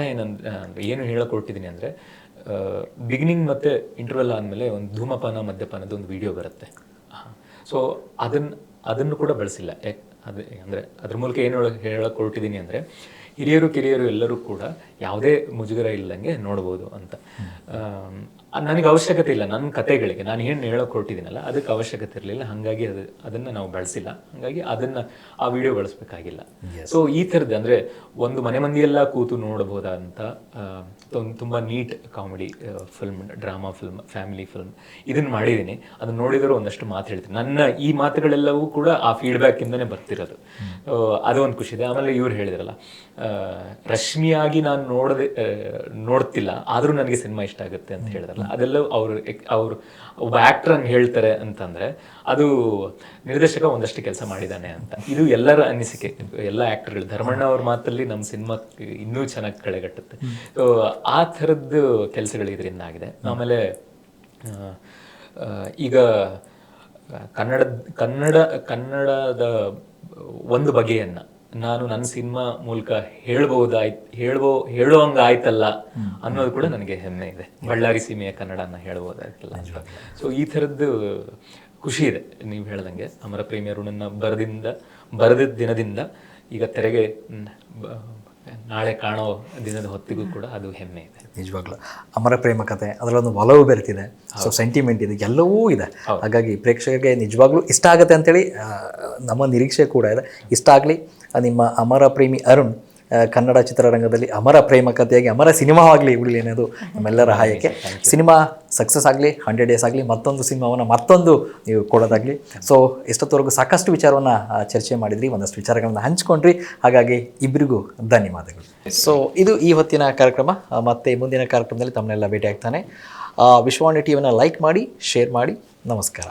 ಏನು ಹೇಳಕೊಟ್ಟಿದ್ದೀನಿ ಅಂದರೆ, ಬಿಗಿನಿಂಗ್ ಮತ್ತು ಇಂಟರ್ವೆಲ್ ಆದಮೇಲೆ ಒಂದು ಧೂಮಪಾನ ಮದ್ಯಪಾನದ ಒಂದು ವಿಡಿಯೋ ಬರುತ್ತೆ. ಸೊ ಅದನ್ನು ಕೂಡ ಬಳಸಿಲ್ಲ. ಅಂದರೆ ಅದ್ರ ಮೂಲಕ ಏನು ಹೇಳಕ್ಕೆ ಹೊರಟಿದ್ದೀನಿ ಅಂದರೆ, ಹಿರಿಯರು ಕಿರಿಯರು ಎಲ್ಲರೂ ಕೂಡ ಯಾವುದೇ ಮುಜುಗರ ಇಲ್ಲದಂಗೆ ನೋಡ್ಬೋದು ಅಂತ. ನನಗೆ ಅವಶ್ಯಕತೆ ಇಲ್ಲ ನನ್ನ ಕತೆಗಳಿಗೆ. ನಾನು ಏನು ಹೇಳೋಕೆ ಹೊರಟಿದ್ದೀನಲ್ಲ ಅದಕ್ಕೆ ಅವಶ್ಯಕತೆ ಇರಲಿಲ್ಲ. ಹಾಗಾಗಿ ಅದನ್ನು ನಾವು ಬಳಸಿಲ್ಲ. ಹಾಗಾಗಿ ಆ ವಿಡಿಯೋ ಬಳಸಬೇಕಾಗಿಲ್ಲ. ಸೊ ಈ ಥರದ್ದು ಅಂದರೆ ಒಂದು ಮನೆ ಮಂದಿಯೆಲ್ಲ ಕೂತು ನೋಡಬಹುದಾದಂಥ ತುಂಬ neat comedy film, drama film, family film ಇದನ್ನು ಮಾಡಿದ್ದೀನಿ. ಅದನ್ನು ನೋಡಿದರೂ ಒಂದಷ್ಟು ಮಾತು ಹೇಳ್ತೀನಿ. ನನ್ನ ಈ ಮಾತುಗಳೆಲ್ಲವೂ ಕೂಡ ಆ ಫೀಡ್ಬ್ಯಾಕಿಂದನೇ ಬರ್ತಿರೋದು. ಅದು ಒಂದು ಖುಷಿ ಇದೆ. ಆಮೇಲೆ ಇವ್ರು ಹೇಳಿದ್ರಲ್ಲ, ರಶ್ಮಿಯಾಗಿ ನಾನು ನೋಡ್ತಿಲ್ಲ ಆದರೂ ನನಗೆ ಸಿನಿಮಾ ಇಷ್ಟ ಆಗುತ್ತೆ ಅಂತ ಹೇಳಿದ್ರಲ್ಲ, ಅದೆಲ್ಲ ಅವರು ಒಬ್ಬ ಆ್ಯಕ್ಟರ್ ಹಂಗೆ ಹೇಳ್ತಾರೆ ಅಂತಂದರೆ ಅದು ನಿರ್ದೇಶಕ ಒಂದಷ್ಟು ಕೆಲಸ ಮಾಡಿದ್ದಾನೆ ಅಂತ. ಇದು ಎಲ್ಲರ ಅನಿಸಿಕೆ, ಎಲ್ಲ ಆ್ಯಕ್ಟರ್ಗಳು. ಧರ್ಮಣ್ಣ ಅವ್ರ ಮಾತಲ್ಲಿ ನಮ್ಮ ಸಿನಿಮಾ ಇನ್ನೂ ಚೆನ್ನಾಗಿ ಕಳೆಗಟ್ಟುತ್ತೆ. ಆ ಥರದ್ದು ಕೆಲಸಗಳು ಇದರಿಂದ ಆಗಿದೆ. ಆಮೇಲೆ ಈಗ ಕನ್ನಡದ ಒಂದು ಬಗೆಯನ್ನು ನಾನು ನನ್ನ ಸಿನಿಮಾ ಮೂಲಕ ಹೇಳುವಂಗೆ ಆಯ್ತಲ್ಲ ಅನ್ನೋದು ಕೂಡ ನನಗೆ ಹೆಮ್ಮೆ ಇದೆ. ಬಳ್ಳಾರಿ ಸೀಮೆಯ ಕನ್ನಡನ ಹೇಳ್ಬೋದಾಯ್ತಲ್ಲ ಅಂತ. ಸೊ ಈ ಥರದ್ದು ಖುಷಿ ಇದೆ. ನೀವು ಹೇಳ್ದಂಗೆ ಅಮರ ಪ್ರೇಮಿಯರು ನನ್ನ ಬರೆದಿದ್ದ ದಿನದಿಂದ ಈಗ ತೆರೆಗೆ ನಾಳೆ ಕಾಣೋ ದಿನದ ಹೊತ್ತಿಗೂ ಕೂಡ ಅದು ಹೆಮ್ಮೆ ಇದೆ. ನಿಜವಾಗ್ಲೂ ಅಮರ ಪ್ರೇಮ ಕಥೆ, ಅದರಲ್ಲೊಂದು ಒಲವು ಬೆರೆತಿದೆ. ಸೊ ಸೆಂಟಿಮೆಂಟ್ ಇದೆ, ಎಲ್ಲವೂ ಇದೆ. ಹಾಗಾಗಿ ಪ್ರೇಕ್ಷಕರಿಗೆ ನಿಜವಾಗ್ಲೂ ಇಷ್ಟ ಆಗುತ್ತೆ ಅಂತೇಳಿ ನಮ್ಮ ನಿರೀಕ್ಷೆ ಕೂಡ ಇದೆ. ಇಷ್ಟ ಆಗಲಿ. ನಿಮ್ಮ ಅಮರ ಪ್ರೇಮಿ ಅರುಣ್ ಕನ್ನಡ ಚಿತ್ರರಂಗದಲ್ಲಿ ಅಮರ ಪ್ರೇಮ ಕಥೆಯಾಗಿ ಅಮರ ಸಿನಿಮಾವಾಗಲಿ ಉಳಿಲಿ ಅನ್ನೋದು ನಮ್ಮೆಲ್ಲರ ಹಾಯಕ್ಕೆ. ಸಿನಿಮಾ ಸಕ್ಸಸ್ ಆಗಲಿ, 100 ಡೇಸ್ ಆಗಲಿ, ಮತ್ತೊಂದು ಸಿನಿಮಾವನ್ನು ಮತ್ತೊಂದು ನೀವು ಕೊಡೋದಾಗಲಿ. ಸೊ ಇಷ್ಟೊತ್ತವರೆಗೂ ಸಾಕಷ್ಟು ವಿಚಾರವನ್ನು ಚರ್ಚೆ ಮಾಡಿದ್ರಿ, ಒಂದಷ್ಟು ವಿಚಾರಗಳನ್ನು ಹಂಚ್ಕೊಂಡ್ರಿ. ಹಾಗಾಗಿ ಇಬ್ಬರಿಗೂ ಧನ್ಯವಾದಗಳು. ಸೊ ಇದು ಈ ಹೊತ್ತಿನ ಕಾರ್ಯಕ್ರಮ. ಮತ್ತೆ ಮುಂದಿನ ಕಾರ್ಯಕ್ರಮದಲ್ಲಿ ತಮ್ಮನ್ನೆಲ್ಲ ಭೇಟಿ ಆಗ್ತಾನೆ. ವಿಶ್ವವಾಣಿ ಟಿವಿಯನ್ನು ಲೈಕ್ ಮಾಡಿ, ಶೇರ್ ಮಾಡಿ. ನಮಸ್ಕಾರ.